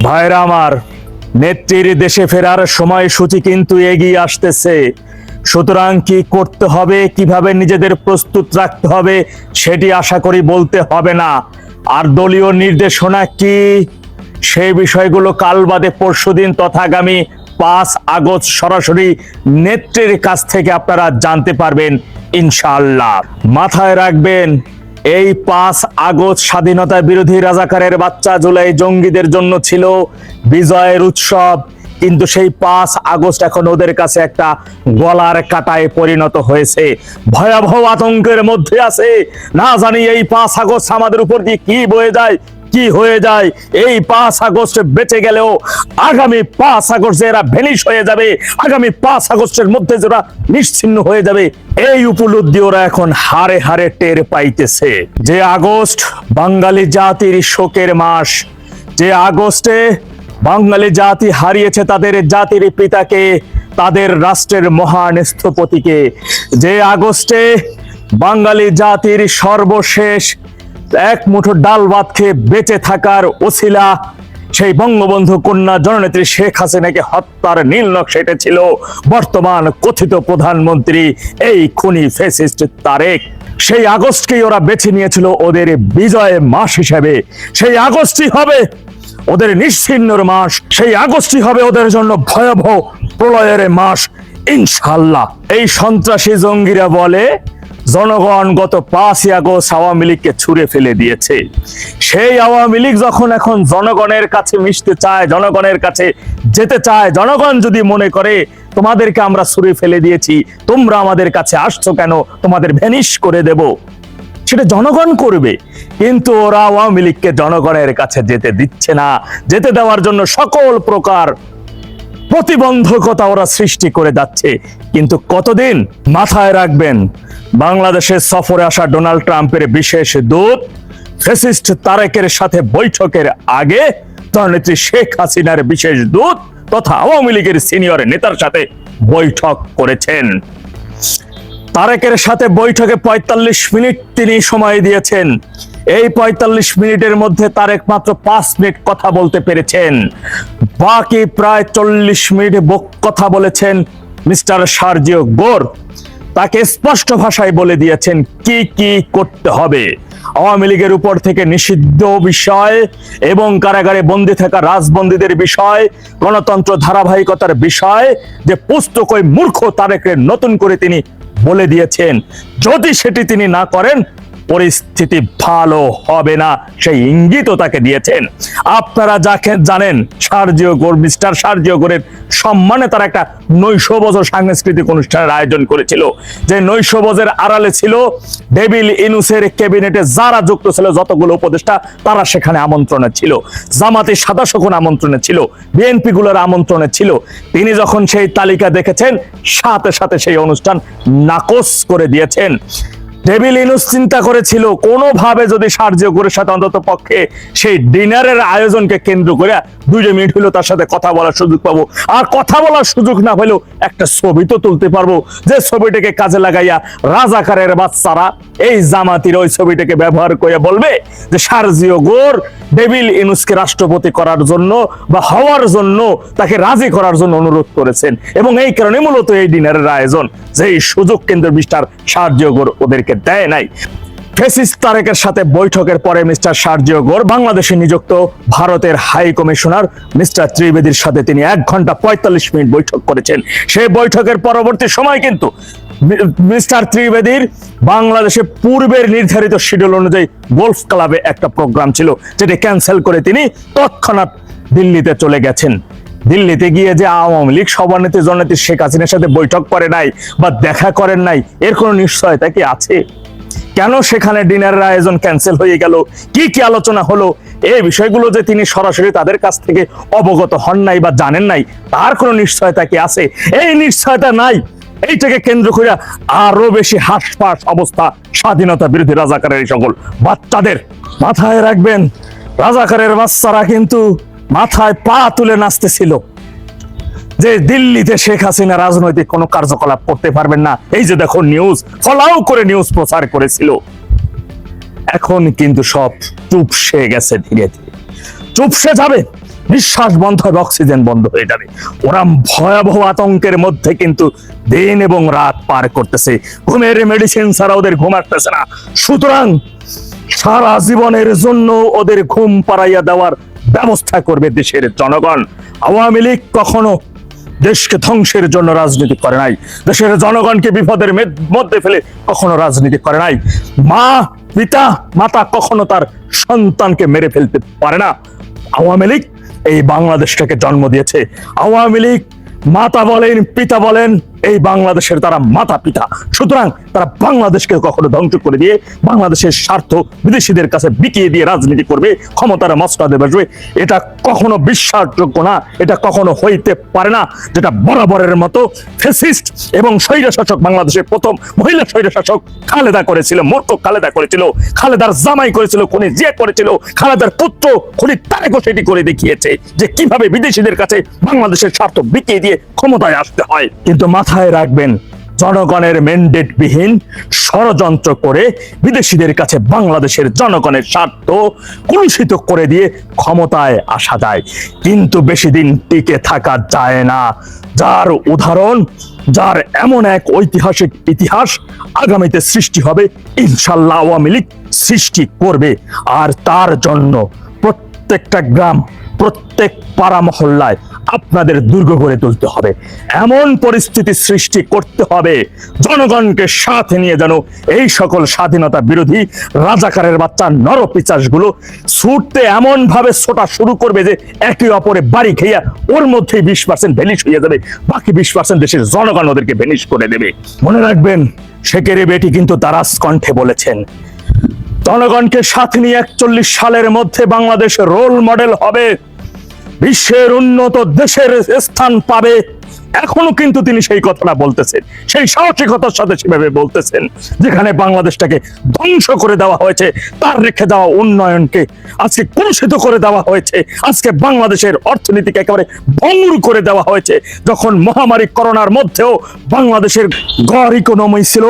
ভাইরা আমার, নেত্রীর দেশে ফেরার সময়সূচি কিন্তু এগিয়ে আসতেছে। সুতরাং কি করতে হবে, কিভাবে নিজেদের প্রস্তুত রাখতে হবে সেটি আশা করি বলতে হবে না। আর দলীয় নির্দেশনা কি, সেই বিষয়গুলো কাল বাদে পরশুদিন তথা আগামী 5 আগস্ট সরাসরি নেত্রীর কাছ থেকে আপনারা জানতে পারবেন ইনশাআল্লাহ। মাথায় রাখবেন, এই 5 আগস্ট স্বাধীনতা বিরোধী রাজাকারের বাচ্চা জুলাই জঙ্গিদের জন্য ছিল বিজয়ের উৎসব, কিন্তু সেই 5 আগস্ট এখন ওদের কাছে একটা গলার কাটায় পরিণত হয়েছে। ভয়াবহ আতঙ্কের মধ্যে আছে। না জানি এই 5 আগস্ট আমাদের উপর দিয়ে কি বয়ে যায়, কি হয়ে যায়। এই 5 আগস্ট বেঁচে গেলেও আগামী 5 আগস্ট এরা ভ্যানিশ হয়ে যাবে, আগামী 5 আগস্টের মধ্যে যারা নিশ্চিহ্ন হয়ে যাবে, এই উপলব্ধি ওরা এখন হারে হারে টের পাইতেছে। যে আগস্ট বাঙালি জাতির শোকের মাস, যে আগস্টে বাঙালি জাতি হারিয়েছে তাদের জাতির পিতাকে, তাদের রাষ্ট্রের মহান স্থপতিকে, যে আগস্টে বাঙালি জাতির সর্বশেষ এক মুঠো ডাল ভাত খেয়ে বেঁচে থাকার ওসিলা সেই বঙ্গবন্ধু কন্যা জননেত্রী শেখ হাসিনাকে হত্যার নীল নকশা ছিল বর্তমান কথিত প্রধানমন্ত্রী এই খুনি ফ্যাসিস্ট তারেক। সেই আগস্টকেই ওরা বেছে নিয়েছিল ওদের বিজয় মাস হিসেবে। সেই আগস্টই হবে ওদের নিশ্চিহ্নর মাস, সেই আগস্টই হবে ওদের জন্য ভয়াবহ প্রলয়ের মাস ইনশাআল্লাহ। এই সন্ত্রাসী জঙ্গিরা বলে জনগণ গত 5 আগস্ট আওয়ামী লীগকে ছুঁড়ে ফেলে দিয়েছে। সেই আওয়ামী লীগ যখন এখন জনগণের কাছে মিশতে চায়, জনগণের কাছে যেতে চায়, জনগণ যদি মনে করে তোমাদেরকে আমরা ছুঁড়ে ফেলে দিয়েছি, তোমরা আমাদের কাছে আসছো কেন, তোমাদের ভ্যানিশ করে দেব, সেটা জনগণ করবে। কিন্তু ওরা আওয়ামী লীগকে জনগণের কাছে যেতে দিচ্ছে না। যেতে দেওয়ার জন্য সকল প্রকার প্রতিবন্ধকতা ওরা সৃষ্টি করে যাচ্ছে। কিন্তু কতদিন? মাথায় রাখবেন, বাংলাদেশের সফরে আসা ডোনাল্ড ট্রাম্পের বিশেষ দূত ফ্যাসিস্ট তারেকের সাথে বৈঠকের আগে জননেত্রী শেখ হাসিনার বিশেষ দূত তথা আওয়ামী লীগের সিনিয়র নেতার সাথে বৈঠক করেছেন। তারেকের সাথে বৈঠকে 45 মিনিট তিনি সময় দিয়েছেন। এই 45 মিনিটের মধ্যে তারেক মাত্র 5 মিনিট কথা বলতে পেরেছেন। বাকি প্রায় 40 মিনিট কথা বলেছেন মিস্টার সার্জিও গোর। তাকে স্পষ্ট ভাষায় বলে দিয়েছেন কি কি করতে হবে। আওয়ামী লীগের উপর থেকে নিষিদ্ধ বিষয় এবং কারাগারে বন্দী থাকা রাজবন্দীদের বিষয়, গণতন্ত্র ধারাবাহিকতার বিষয়, যে পুস্তক ওই মূর্খ তারেককে নতুন করে তিনি বলে দিয়েছেন। যদি সেটি তিনি না করেন পরিস্থিতি ভালো হবে না, সেই ইঙ্গিতও তাকে দিয়েছেন। আপনারা যাকে জানেন সার্জিও গোর, মিস্টার সার্জিও গোরের সম্মানে তারা একটা নৈশভোজ সাংস্কৃতিক অনুষ্ঠানের আয়োজন করেছিল। যে নৈশভোজের আড়ালে ছিল ডেভিল ইনুসের ক্যাবিনেটে যারা যুক্ত ছিল, যতগুলো উপদেষ্টা তারা সেখানে আমন্ত্রণে ছিল। জামাতে সাদা শকুন আমন্ত্রণে ছিল, বিএনপি গুলোর আমন্ত্রণে ছিল। তিনি যখন সেই তালিকা দেখেছেন, সাথে সাথে সেই অনুষ্ঠান নাকচ করে দিয়েছেন। ডেভিল ইনুস চিন্তা করেছিল কোনোভাবে যদি সার্জিও গোরের সাথে অন্তত পক্ষে সেই ডিনারের আয়োজনকে কেন্দ্র করে 2 মিনিট হলেও তার সাথে কথা বলার সুযোগ পাবো, আর কথা বলার সুযোগ না হলেও একটা ছবি তো তুলতে পারবো, যে ছবিটাকে কাজে লাগাইয়া রাজাকারের বাচ্চারা এই জামাতির ওই ছবিটাকে ব্যবহার করে বলবে যে সার্জিও গোর ডেভিল ইনুসকে রাষ্ট্রপতি করার জন্য বা হওয়ার জন্য তাকে রাজি করার জন্য অনুরোধ করেছেন। এবং এই কারণে মূলত এই ডিনারের আয়োজন, যে সুযোগ কেন্দ্র মিস্টার সার্জিও গোর ওদেরকে দেয় নাই। ফ্যাসিস্ট তারেকের সাথে বৈঠকের পরে মিস্টার সার্জিও গোর বাংলাদেশে নিযুক্ত ভারতের হাই কমিশনার মিস্টার ত্রিবেদীর সাথে তিনি 1 ঘন্টা 45 মিনিট বৈঠক করেছেন। সেই বৈঠকের পরবর্তী সময় কিন্তু মিস্টার ত্রিবেদীর বাংলাদেশে পূর্বের নির্ধারিত শিডিউল অনুযায়ী গোলফ ক্লাবে একটা প্রোগ্রাম ছিল, যেটা ক্যান্সেল করে তিনি তৎক্ষণাৎ দিল্লিতে চলে গেছেন। দিল্লিতে গিয়ে যে আওয়ামী লীগ সভানেত্রী জননেত্রী শেখ হাসিনার সাথে বৈঠক করে নাই বা দেখা করেন নাই, এর কোনো নিশ্চয়তা কি আছে? কেন সেখানে ডিনারের আয়োজন ক্যান্সেল হয়ে গেল, কি কি আলোচনা হলো, এই বিষয়গুলো যে তিনি সরাসরি তাদের কাছ থেকে অবগত হন নাই বা জানেন নাই, তার কোনো নিশ্চয়তা কি আছে? এই নিশ্চয়তা নাই। এইটাকে কেন্দ্র করে আরো বেশি হাসপাস অবস্থা স্বাধীনতা বিরোধী রাজাকারের এই সকল বাচ্চাদের। মাথায় রাখবেন, রাজাকারের বাচ্চারা কিন্তু মাথায় পা তুলে নাচতেছিল যে দিল্লিতে শেখ হাসিনা রাজনৈতিক কোনো কার্যকলাপ করতে পারবেন না। এই যে দেখো নিউজ ফলাও করে নিউজ প্রচার করেছিল। এখন কিন্তু সব চুপসে গেছে, ধীরে ধীরে চুপসে যাবে। নিঃশ্বাস বন্ধ হবে, অক্সিজেন বন্ধ হয়ে যাবে। ওরা ভয়াবহ আতঙ্কের মধ্যে কিন্তু দিন এবং রাত পার করতেছে, ঘুমের মেডিসিন ছাড়া ওদের ঘুম আসতেছে না। সুতরাং সারা জীবনের জন্য ওদের ঘুম পাড়াইয়া দেওয়ার ব্যবস্থা করবে দেশের জনগণ। আওয়ামী লীগ কখনো দেশকে ধ্বংসের জন্য রাজনীতি করে নাই, দেশের জনগণকে বিপদের মধ্যে ফেলে কখনো রাজনীতি করে নাই। মাতা কখনো তার সন্তানকে মেরে ফেলতে পারে না। আওয়ামী লীগ এই বাংলাদেশটাকে জন্ম দিয়েছে। আওয়ামী লীগ মাতা বলেন, পিতা বলেন, এই বাংলাদেশের তারা মাতা পিতা। সুতরাং তারা বাংলাদেশকে কখনো ধ্বংস করে দিয়ে বাংলাদেশের স্বার্থ বিদেশিদের কাছে বিকিয়ে দিয়ে রাজনীতি করবে, ক্ষমতার মসনদে বসবে, এটা কখনো বিশ্বাসযোগ্য না, এটা কখনো হইতে পারে না। যেটা বরাবরের মতো ফ্যাসিস্ট এবং স্বৈরশাসক, বাংলাদেশের প্রথম মহিলা স্বৈরশাসক খালেদা করেছিল, মূর্খ খালেদা করেছিল, খালেদার জামাই করেছিল, খুনি জিয়া করেছিল, খালেদার পুত্র খুনি তারেকও সেটি করে দেখিয়েছে যে কিভাবে বিদেশিদের কাছে বাংলাদেশের স্বার্থ বিকিয়ে দিয়ে ক্ষমতায় আসতে হয়। কিন্তু মাথায় রাখবেন, জনগণের ম্যান্ডেট বিহীন ষড়যন্ত্র করে বিদেশিদের কাছে বাংলাদেশের জনগণের স্বার্থ কলুষিত করে দিয়ে ক্ষমতায় আসা যায়, কিন্তু বেশি দিন টিকে থাকা যায় না। যার উদাহরণ, যার এমন এক ঐতিহাসিক ইতিহাস আগামীতে সৃষ্টি হবে, ইনশাল্লাহ আওয়ামী লীগ সৃষ্টি করবে। আর তার জন্য প্রত্যেকটা গ্রাম, প্রত্যেক পাড়া মহল্লায় আপনাদের দুর্গ গড়ে তুলতে হবে, এমন পরিস্থিতি সৃষ্টি করতে হবে জনগণকে সাথে নিয়ে যেন এই সকল স্বাধীনতা বিরোধী রাজাকারের বাচ্চা নরপিচাসগুলো ছুটতে এমন ভাবে ছোটা শুরু করবে যে একে অপরে বাড়ি খেয়ে ওর মধ্যেই 20% ভ্যানিশ হয়ে যাবে, বাকি 20% দেশের জনগণ ওদেরকে ভ্যানিশ করে দেবে। মনে রাখবেন, শেখের বেটি কিন্তু দারাজ কণ্ঠে বলেছেন, জনগণকে সাথে নিয়ে 41 সালের মধ্যে বাংলাদেশ রোল মডেল হবে, বিশ্বের উন্নত দেশের স্থান পাবে। এখনো কিন্তু তিনি সেই কথাটা বলতেছেন, সেই সাহসিকতার সাথে সেভাবে বলতেছেন। যেখানে বাংলাদেশটাকে ধ্বংস করে দেওয়া হয়েছে, তার রেখে দেওয়া উন্নয়নকে আজকে কলুষিত করে দেওয়া হয়েছে, আজকে বাংলাদেশের অর্থনীতিকে একেবারে ভঙ্গুর করে দেওয়া হয়েছে। যখন মহামারী করোনার মধ্যেও বাংলাদেশের গড় ইকোনমি ছিল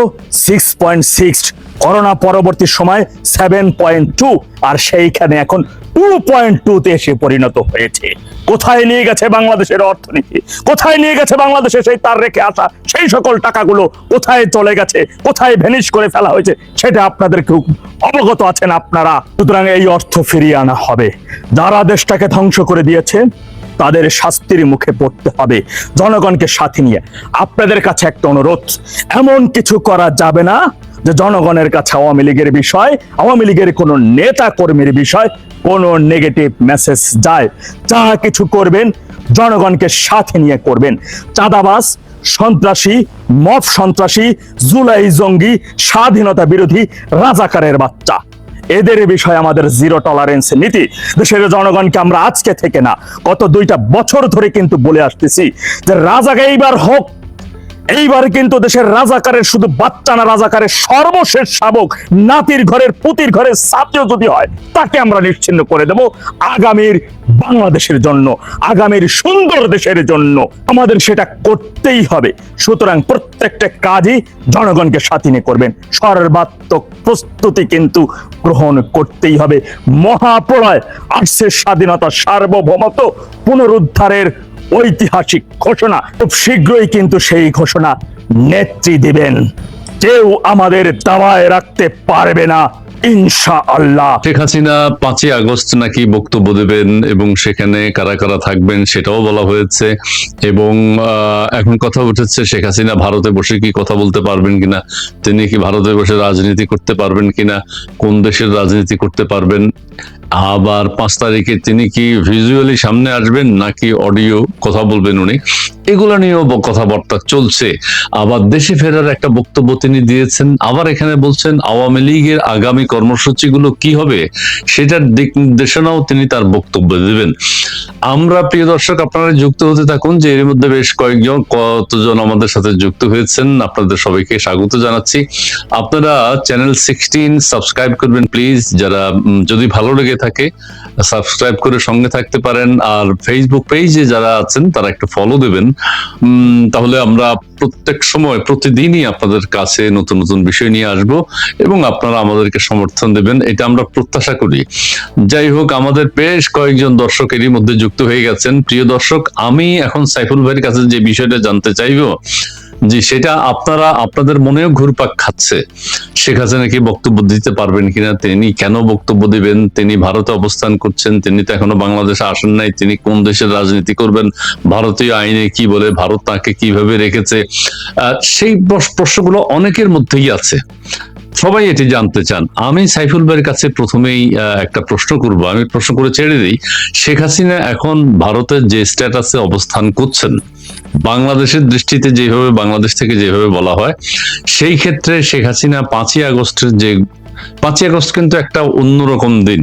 6.6, করোনা পরবর্তী সময় 7.2, আর সেইখানে এখন 2.2-তে এসে পরিণত হয়েছে। কোথায় নিয়ে গেছে বাংলাদেশের অর্থনীতি? কোথায় নিয়ে গেছে বাংলাদেশে সেই তার রেখে আসা সেই সকল টাকাগুলো? কোথায় চলে গেছে? কোথায় ভ্যানিশ করে ফেলা হয়েছে? সেটা আপনাদের খুব অবগত আছেন আপনারা। সুতরাং এই অর্থ ফিরিয়ে আনা হবে। যারা দেশটাকে ধ্বংস করে দিয়েছে তাদের শাস্তির মুখে পড়তে হবে জনগণকে সাথে নিয়ে। আপনাদের কাছে একটা অনুরোধ, এমন কিছু করা যাবে না যে জনগণের কাছে আওয়ামী লীগের বিষয়, আওয়ামী লীগের কোনো নেতা কর্মীর বিষয় কোনো নেগেটিভ মেসেজ যায়। যা কিছু করবেন জনগণকে সাথে নিয়ে করবেন। চাঁদাবাজ, সন্ত্রাসী, মব সন্ত্রাসী, জুলাই জঙ্গি, স্বাধীনতা বিরোধী রাজাকারের বাচ্চা, এদের বিষয়ে আমাদের জিরো টলারেন্স নীতি। দেশের জনগণকে আমরা আজকে থেকে না, গত 2টা বছর ধরে কিন্তু বলে আসতেছি যে রাজাকে এইবার হোক। এইবার কিন্তু দেশের রাজাকারের শুধু বাচ্চা না, রাজাকারের সর্বশেষ শাবক, নাতির ঘরের পুতির ঘরের ছাত্র যদি হয়, তাকে আমরা নিশ্চিহ্ন করে দেব আগামীর বাংলাদেশের জন্য, আগামীর সুন্দর দেশের জন্য। আমাদের সেটা করতেই হবে। সুতরাং প্রত্যেকটা কাজই জনগণকে সাথে নিয়ে করবেন, সর্বাত্মক প্রস্তুতি কিন্তু গ্রহণ করতেই হবে। মহাপ্রলয় আসছে, স্বাধীনতা, সার্বভৌমত্ব পুনরুদ্ধারের ঐতিহাসিক ঘোষণা। খুব শীঘ্রই কিন্তু সেই ঘোষণা নেত্রী দিবেন, কেউ আমাদের দাবায় রাখতে পারবে না ইনশাআল্লাহ। শেখ হাসিনা 5ই আগস্ট নাকি বক্তব্য দেবেন এবং সেখানে কারা কারা থাকবেন সেটাও বলা হয়েছে। এবং এখন কথা উঠেছে শেখ হাসিনা ভারতে বসে কি কথা বলতে পারবেন কিনা, তিনি কি ভারতে বসে রাজনীতি করতে পারবেন কিনা, কোন দেশের রাজনীতি করতে পারবেন, আবার 5 তারিখে তিনি কি ভিজুয়ালি সামনে আসবেন নাকি অডিও কথা বলবেন উনি, এগুলো নিয়েও কথাবার্তা চলছে। আবার দেশে ফেরার একটা বক্তব্য তিনি দিয়েছেন, আবার এখানে বলছেন আওয়ামী লীগের আগামী কর্মসূচিগুলো কি হবে সেটার দিক নির্দেশনাও তিনি তার বক্তব্য দেবেন। আমরা প্রিয় দর্শক, আপনারা যুক্ত হতে থাকুন, যে এর মধ্যে বেশ কতজন আমাদের সাথে যুক্ত হয়েছেন, আপনাদের সবাইকে স্বাগত জানাচ্ছি। আপনারা চ্যানেল 16 সাবস্ক্রাইব করবেন প্লিজ, যারা যদি ভালো লেগে থাকে সাবস্ক্রাইব করে সঙ্গে থাকতে পারেন, আর ফেসবুক পেজে যারা আছেন তারা একটু ফলো দেবেন। তাহলে আমরা প্রত্যেক সময় প্রতিদিনই আপনাদের কাছে নতুন নতুন বিষয় নিয়ে আসব এবং আপনারা আমাদেরকে সমর্থন দেবেন, এটা আমরা প্রত্যাশা করি। যাই হোক, আমাদের বেশ কয়েকজন দর্শক এরই মধ্যে যুক্ত হয়ে গেছেন। প্রিয় দর্শক, আমি এখন সাইফুল ভাইয়ের কাছে যে বিষয়টা জানতে চাইবো, জি সেটা আপনাদের মনেও ঘুরপাক খাচ্ছে, শেখ হাসিনা কি বক্তব্য দিতে পারবেন কিনা, তিনি কেন বক্তব্য দিবেন, তিনি ভারতে অবস্থান করছেন, তিনি তো এখনো বাংলাদেশে আসেন নাই, তিনি কোন দেশের রাজনীতি করবেন, ভারতীয় আইনে কি বলে, ভারত তাকে কিভাবে রেখেছে, সেই প্রশ্নগুলো অনেকের মধ্যেই আছে, সবাই এটি জানতে চান। আমি সাইফুল ভাইয়ের কাছে প্রথমেই একটা প্রশ্ন করব, আমি প্রশ্ন করে ছেড়ে দিই। শেখ হাসিনা এখন ভারতের যে স্ট্যাটাসে অবস্থান করছেন, বাংলাদেশের দৃষ্টিতে যেভাবে, বাংলাদেশ থেকে যেভাবে বলা হয়, সেই ক্ষেত্রে শেখ হাসিনা 5ই আগস্টের যে 5ই আগস্ট কিন্তু একটা অন্যরকম দিন।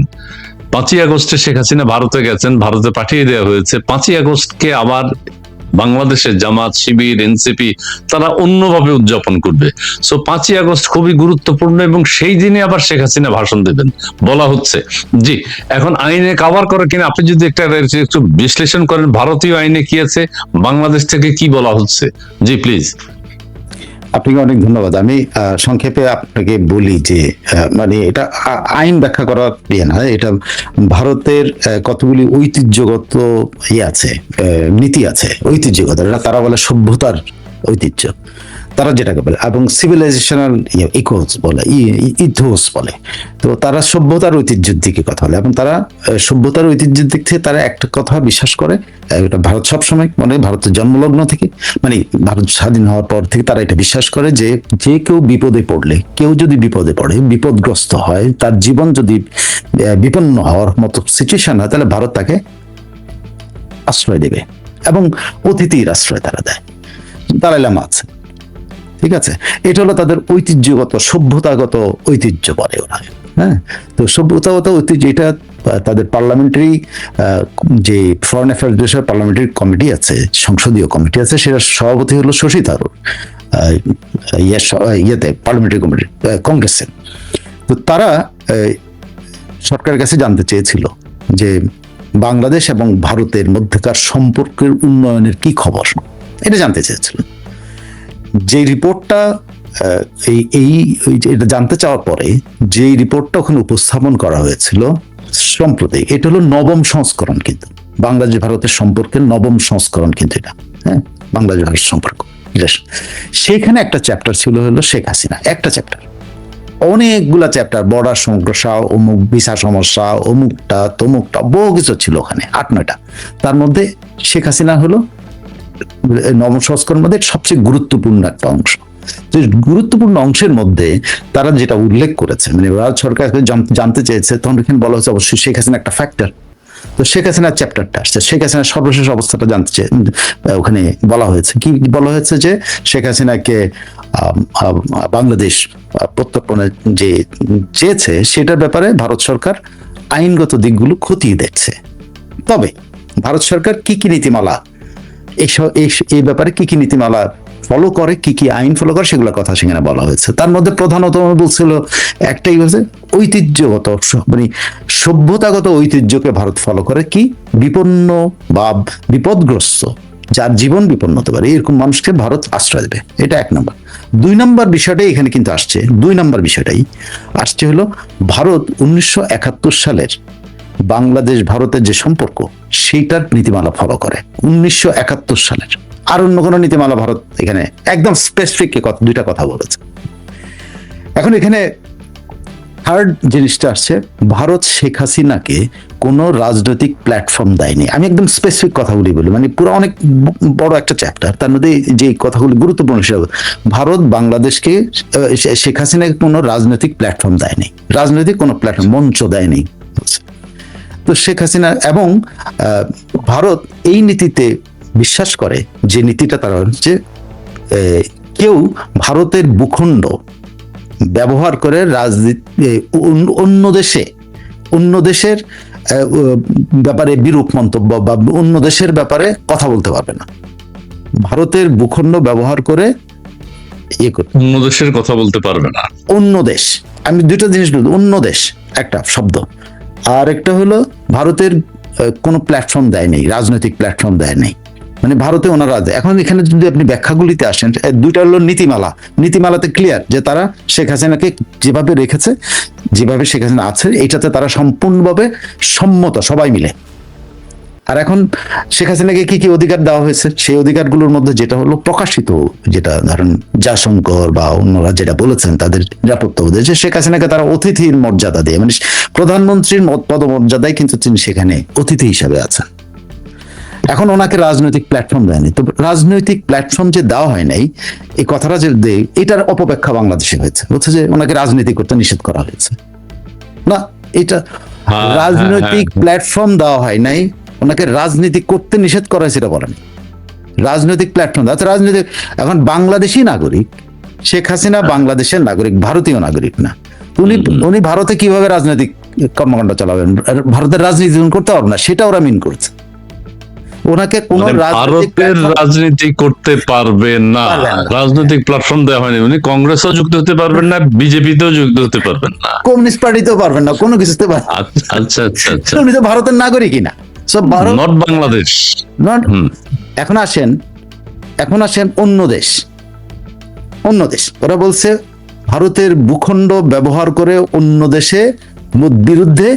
5ই আগস্টে শেখ হাসিনা ভারতে গেছেন, ভারতে পাঠিয়ে দেওয়া হয়েছে। 5ই আগস্টকে আবার বাংলাদেশের জামাত, শিবির, এনসিপি তারা অন্যভাবে উদযাপন করবে। সো 5ই আগস্ট খুবই গুরুত্বপূর্ণ এবং সেই দিনে আবার শেখ হাসিনা ভাষণ দেবেন বলা হচ্ছে। জি, এখন আইনে কাভার করে কিনা আপনি যদি একটু বিশ্লেষণ করেন, ভারতীয় আইনে কি আছে, বাংলাদেশ থেকে কি বলা হচ্ছে? জি প্লিজ। আপনাকে অনেক ধন্যবাদ। আমি সংক্ষেপে আপনাকে বলি যে মানে এটা আইন ব্যাখ্যা করার ইয়ে না, এটা ভারতের কতগুলি ঐতিহ্যগত আছে, নীতি আছে ঐতিহ্যগত, এটা তারা বলে সভ্যতার ঐতিহ্য, তারা যেটাকে বলে, এবং সিভিলাইজেশনাল ইকোস বলে, ইথোস বলে। তো তারা সভ্যতার ঐতিহ্যের দিকে কথা বলে, এবং তারা সভ্যতার ঐতিহ্যের দিক থেকে তারা একটা কথা বিশ্বাস করে, এটা ভারত সবসময় মানে ভারতের জন্মলগ্ন থেকে, মানে ভারত স্বাধীন হওয়ার পর থেকে তারা এটা বিশ্বাস করে যে যে কেউ বিপদে পড়লে, কেউ যদি বিপদে পড়ে, বিপদগ্রস্ত হয়, তার জীবন যদি বিপন্ন হওয়ার মতো সিচুয়েশন হয়, তাহলে ভারত তাকে আশ্রয় দেবে, এবং অতিথির আশ্রয় তারা দেয়। দালাই লামা আছে, ঠিক আছে, এটা হলো তাদের ঐতিহ্যগত সভ্যতাগত ঐতিহ্য বলে ওরা। হ্যাঁ, তো সভ্যতাগত ঐতিহ্য, এটা তাদের পার্লামেন্টারি যে ফরেন অ্যাফেয়ার্স পার্লামেন্টারি কমিটি আছে, সংসদীয় কমিটি আছে, সেটা সভাপতি হলো শশী থারুর, ইয়েতে পার্লামেন্টারি কমিটি কংগ্রেসের। তো তারা সরকারের কাছে জানতে চেয়েছিল যে বাংলাদেশ এবং ভারতের মধ্যকার সম্পর্কের উন্নয়নের কি খবর, এটা জানতে চেয়েছিল। যে রিপোর্টটা এটা জানতে চাওয়ার পরে যে রিপোর্টটা ওখানে উপস্থাপন করা হয়েছিল সম্প্রতি, এটা হলো নবম সংস্করণ, কিন্তু বাংলাদেশ ভারতের সম্পর্কের নবম সংস্করণ কিন্তু এটা। হ্যাঁ, বাংলাদেশ ভারতের সম্পর্ক, সেখানে একটা চ্যাপ্টার ছিল হলো শেখ হাসিনা, একটা চ্যাপ্টার, অনেকগুলা চ্যাপ্টার, বর্ডার সমস্যা, অমুক ভিসা সমস্যা, অমুকটা তমুকটা, বহু কিছু ছিল ওখানে, 8-9টা। তার মধ্যে শেখ হাসিনা হলো নবম সংস্করণের মধ্যে সবচেয়ে গুরুত্বপূর্ণ একটা অংশ। গুরুত্বপূর্ণ অংশের মধ্যে তারা যেটা উল্লেখ করেছে, মানে ভারত সরকার জানতে চেয়েছে, তখন এখানে বলা হয়েছে অবশ্যই শেখ হাসিনা একটা ফ্যাক্টর। তো শেখ হাসিনার চ্যাপ্টারটা আসছে, শেখ হাসিনার সর্বশেষ অবস্থাটা জানতে চেয়ে ওখানে বলা হয়েছে, কি বলা হয়েছে, যে শেখ হাসিনাকে বাংলাদেশ প্রত্যর্পণে যে চেয়েছে, সেটার ব্যাপারে ভারত সরকার আইনগত দিকগুলো খতিয়ে দেখছে। তবে ভারত সরকার কি কি নীতিমালা এই ব্যাপারে কি কি নীতিমালা ফলো করে, কি কি আইন ফলো করে, সেগুলো কথা সেখানে বলা হয়েছে। তার মধ্যে প্রধানত বলছিল একটাই হচ্ছে ঐতিহ্যগত, মানে সভ্যতাগত ঐতিহ্যকে ভারত ফলো করে, কি বিপন্ন বা বিপদগ্রস্ত, যার জীবন বিপন্ন হতে পারে, এরকম মানুষকে ভারত আশ্রয় দেবে। এটা 1 নম্বর। 2 নম্বর বিষয়টাই এখানে কিন্তু আসছে, 2 নম্বর বিষয়টাই আসছে হলো ভারত 1971 সালের বাংলাদেশ ভারতের যে সম্পর্ক, সেইটার নীতিমালা ফলো করে 1971 সালের। আর অন্য কোনো নীতিমালা ভারত এখানে একদম স্পেসিফিক 2টা কথা বলেছে। এখন এখানে থার্ড জিনিসটা আসছে, ভারত শেখ হাসিনাকে কোনো রাজনৈতিক প্ল্যাটফর্ম দেয়নি। আমি একদম স্পেসিফিক কথাগুলি বলি, মানে পুরো অনেক বড় একটা চ্যাপ্টার, তার মধ্যে যে কথাগুলি গুরুত্বপূর্ণ হিসাবে, ভারত বাংলাদেশকে, শেখ হাসিনাকে কোনো রাজনৈতিক প্ল্যাটফর্ম দেয়নি, রাজনৈতিক কোনো প্ল্যাটফর্ম, মঞ্চ দেয়নি। তো শেখ হাসিনা এবং ভারত এই নীতিতে বিশ্বাস করে, যে নীতিটা তারা হচ্ছে, কেউ ভারতের ভূখণ্ড ব্যবহার করে রাজনীতি অন্য দেশের ব্যাপারে বিরূপ মন্তব্য বা অন্য দেশের ব্যাপারে কথা বলতে পারবে না। ভারতের ভূখণ্ড ব্যবহার করে অন্য দেশের কথা বলতে পারবে না। অন্য দেশ, আমি 2টা জিনিস বলবো, অন্য দেশ একটা শব্দ, আর একটা হলো ভারতের কোনো প্ল্যাটফর্ম দেয় নেই, রাজনৈতিক প্ল্যাটফর্ম দেয় নেই। মানে ভারতে ওনারা এখন এখানে যদি আপনি ব্যাখ্যাগুলিতে আসেন, দুইটা হলো নীতিমালাতে ক্লিয়ার যে তারা শেখ হাসিনাকে যেভাবে রেখেছে, যেভাবে শেখ হাসিনা আছে, এইটাতে তারা সম্পূর্ণভাবে সম্মত সবাই মিলে। আর এখন শেখ হাসিনাকে কি কি অধিকার দেওয়া হয়েছে, সেই অধিকারগুলোর মধ্যে যেটা হলো প্রকাশিত, যেটা ধরেন জাশঙ্কর বা অন্যরা যেটা বলেছেন তাদের নিরাপত্তা বোধে, যে শেখ হাসিনাকে তারা অতিথির মর্যাদা দিয়ে, মানে প্রধানমন্ত্রীর পদমর্যাদায় কিন্তু তিনি সেখানে অতিথি হিসাবে আছেন। এখন ওনাকে রাজনৈতিক প্ল্যাটফর্ম দেয়নি। তো রাজনৈতিক প্ল্যাটফর্ম যে দেওয়া হয় নাই, এই কথাটা যে দেয়, এটার অপব্যাখ্যা বাংলাদেশে হয়েছে, বলছে যে ওনাকে রাজনীতি করতে নিষেধ করা হয়েছে। না, এটা রাজনৈতিক প্ল্যাটফর্ম দেওয়া হয় নাই, ওনাকে রাজনীতি করতে নিষেধ করা হয়েছে এটা বলেনি। রাজনৈতিক প্ল্যাটফর্ম, আচ্ছা রাজনৈতিক, এখন বাংলাদেশি নাগরিক, শেখ হাসিনা বাংলাদেশের নাগরিক, ভারতীয় নাগরিক না। উনি ভারতে কিভাবে রাজনৈতিক কর্মকাণ্ড চালাবেন, ভারতের রাজনীতি করতে পারবেন না, সেটা ওরা মিন করছে। ওনাকে কোন ভারতের রাজনীতি করতে পারবেন না, রাজনৈতিক প্ল্যাটফর্ম দেওয়া হয়নি। উনি কংগ্রেসও যুক্ত হতে পারবেন না, বিজেপিতেও যুক্ত হতে পারবেন না, কমিউনিস্ট পার্টিতেও পারবেন না, কোনো কিছুতে পারবেন। আচ্ছা আচ্ছা আচ্ছা, উনি তো ভারতের নাগরিকই না, সব ভারত, নট বাংলাদেশ। এখন আসেন অন্য দেশ, ওরা বলছে ভারতের ভূখণ্ড ব্যবহার করে অন্য দেশে বিরুদ্ধে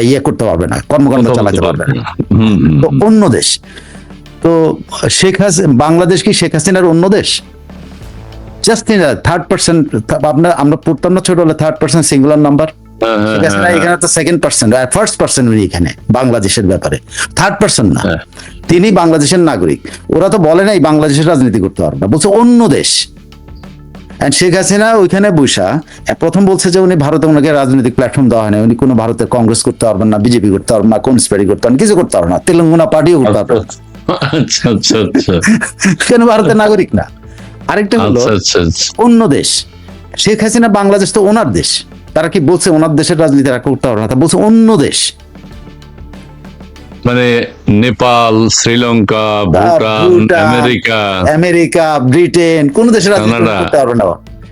ইয়ে করতে পারবে না, কর্মকাণ্ড চালাতে পারবে না। তো অন্য দেশ, তো বাংলাদেশ কি শেখ হাসিনার অন্য দেশ? জাস্ট থার্ড পার্সন, আমরা পড়তাম না ছোটবেলা, থার্ড পার্সন সিঙ্গুলার নাম্বার। এখানে তো সেকেন্ড পার্সন, ফার্স্ট পার্সন উনি এখানে বাংলাদেশের ব্যাপারে, থার্ড পার্সন না। তিনি বাংলাদেশের নাগরিক। ওরা তো বলে নাই বাংলাদেশের রাজনীতি করতে পারবে না, বলছে অন্য দেশ। শেখ হাসিনা ওইখানে বৈশা প্রথম বলছে যে উনি ভারতে, ওনাকে রাজনৈতিক প্ল্যাটফর্ম দেওয়া হয় না, উনি কোনো ভারতের কংগ্রেস করতে পারবেন না, বিজেপি করতে পারবেন না, কমিউনিস্ট পার্টি করতে পারবেন, কিছু করতে পারবেন না, তেলেঙ্গানা পার্টিও করতে পারবেন না। আচ্ছা আচ্ছা আচ্ছা, কেন ভারতের নাগরিক না? আরেকটা হলো অন্য দেশ, শেখ হাসিনা বাংলাদেশ তো ওনার দেশ, তারা কি বলছে ওনার দেশের রাজনীতি করতে পারবে না, তা বলছে অন্য দেশ, মানে নেপাল, শ্রীলঙ্কা, ভুটান, আমেরিকা, ব্রিটেন, কোন দেশের রাজনীতি করতে পারবে না।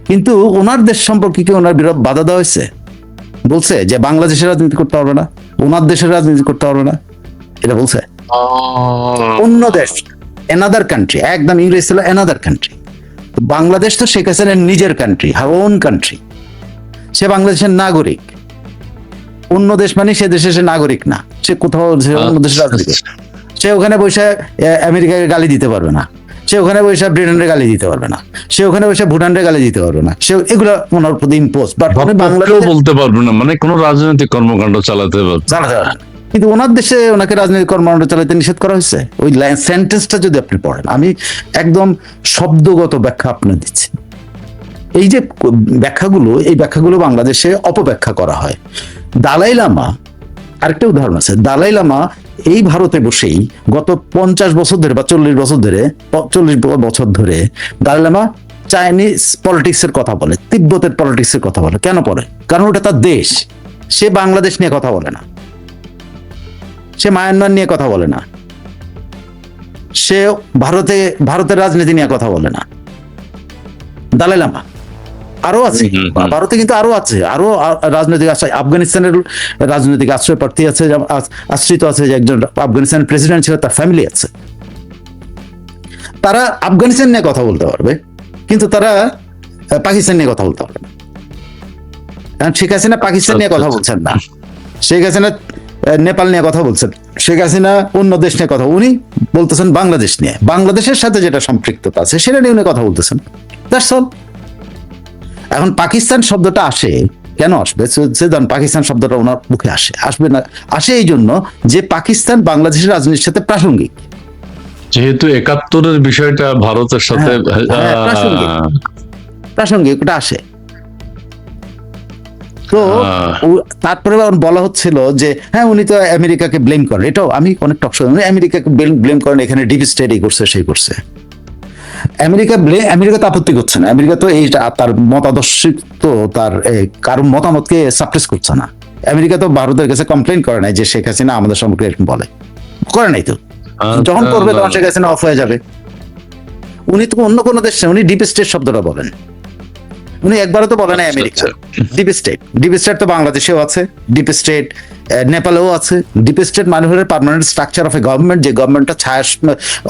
কিন্তু ওনার দেশ সম্পর্কে কি ওনার বিরোধ বাধা দেওয়া হয়েছে? বলছে যে বাংলাদেশের রাজনীতি করতে পারবে না, ওনার দেশের রাজনীতি করতে পারবে না, এটা বলছে। অন্য দেশ, অ্যানাদার কান্ট্রি, একদম ইংরেজি ছিল অ্যানাদার কান্ট্রি। বাংলাদেশ তো শেখ হাসিনার নিজের কান্ট্রি, হার ওন কান্ট্রি, সে বাংলাদেশের নাগরিক। অন্য দেশ মানে সে দেশের সে নাগরিক না, সে কোথাও অন্য দেশের রাজনীতি, সে ওখানে বসে আমেরিকাকে গালি দিতে পারবে না, সে ওখানে বসে ব্রিটেনের গালি দিতে পারবে না, সে ওখানে বসে ভুটানের গালি দিতে পারবে না, সে এগুলো ওনার প্রতি ইম্পোজ, বাট বাংলাদেশ বলতে পারবে না, মানে কোন রাজনৈতিক কর্মকাণ্ড চালাতে পারবে না। কিন্তু ওনার দেশে ওনাকে রাজনৈতিক কর্মকাণ্ড চালাতে নিষেধ করা হয়েছে। ওই সেন্টেন্সটা যদি আপনি পড়েন, আমি একদম শব্দগত ব্যাখ্যা আপনার দিচ্ছি। এই যে ব্যাখ্যাগুলো, এই ব্যাখ্যাগুলো বাংলাদেশে অপব্যাখ্যা করা হয়। দালাই লামা, আরেকটা উদাহরণ আছে, দালাই লামা এই ভারতে বসেই গত 50 বছর ধরে বা 40 বছর ধরে দালাই লামা চাইনিজ পলিটিক্সের কথা বলে, তিব্বতের পলিটিক্সের কথা বলে। কেন বলে? কারণ ওটা তার দেশ। সে বাংলাদেশ নিয়ে কথা বলে না, সে মায়ানমার নিয়ে কথা বলে না, সে ভারতের রাজনীতি নিয়ে কথা বলে না। দালাই লামা আরো আছে ভারতে, কিন্তু আরো আছে, আরো রাজনৈতিক আশ্রয়, আফগানিস্তানের রাজনৈতিক আশ্রয় প্রার্থী আছে, আশ্রিত আছে, যে একজন আফগানিস্তানের প্রেসিডেন্ট ছিল, তার ফ্যামিলি আছে। তারা আফগানিস্তান নিয়ে কথা বলতে পারবে, কিন্তু তারা পাকিস্তান নিয়ে কথা বলতে পারবে না। কারণ শেখ হাসিনা পাকিস্তান নিয়ে কথা বলছেন না, শেখ হাসিনা নেপাল নিয়ে কথা বলছেন, শেখ হাসিনা অন্য দেশ নিয়ে কথা, উনি বলতেছেন বাংলাদেশ নিয়ে, বাংলাদেশের সাথে যেটা সম্পৃক্ততা আছে সেটা নিয়ে উনি কথা বলতেছেন। That's all. এখন পাকিস্তান শব্দটা আসে, কেন আসবে? পাকিস্তান শব্দটা ওনার মুখে আসবে না, আসে এই জন্য যে পাকিস্তান বাংলাদেশের রাজনীতির সাথে প্রাসঙ্গিক, যেহেতু 71-এর বিষয়টা ভারতের সাথে প্রাসঙ্গিক, ওটা আসে। তো তারপরে বলা হচ্ছিল যে হ্যাঁ উনি তো আমেরিকাকে ব্লেম করেন, এটাও আমি অনেক টক শুনি, আমেরিকাকে ব্লেম করেন, এখানে ডিপ স্টেট এই করছে সেই করছে। আমেরিকা তো আপত্তি করছে না, আমেরিকা তো এইটা তার মতাদর্শ, তো তার কারোর মতামতকে সাপ্রেস করছে না। আমেরিকা তো ভারতের কাছে কমপ্লেন করে নাই যে শেখ হাসিনা আমাদের সম্পর্কে এরকম বলে, করে নাই তো। যখন করবে তখন শেখ হাসিনা অফ হয়ে যাবে। উনি তো অন্য কোনো দেশ, উনি ডিপ স্টেট শব্দটা বলেন। উনি একবারও তো বলে না আমেরিকা। ডিপ স্টেট তো বাংলাদেশেও আছে, ডিপ স্টেট নেপালেও আছে। ডিপ স্টেট মানে হলো permanent structure of a government, যে গভর্নমেন্টটা ছায়া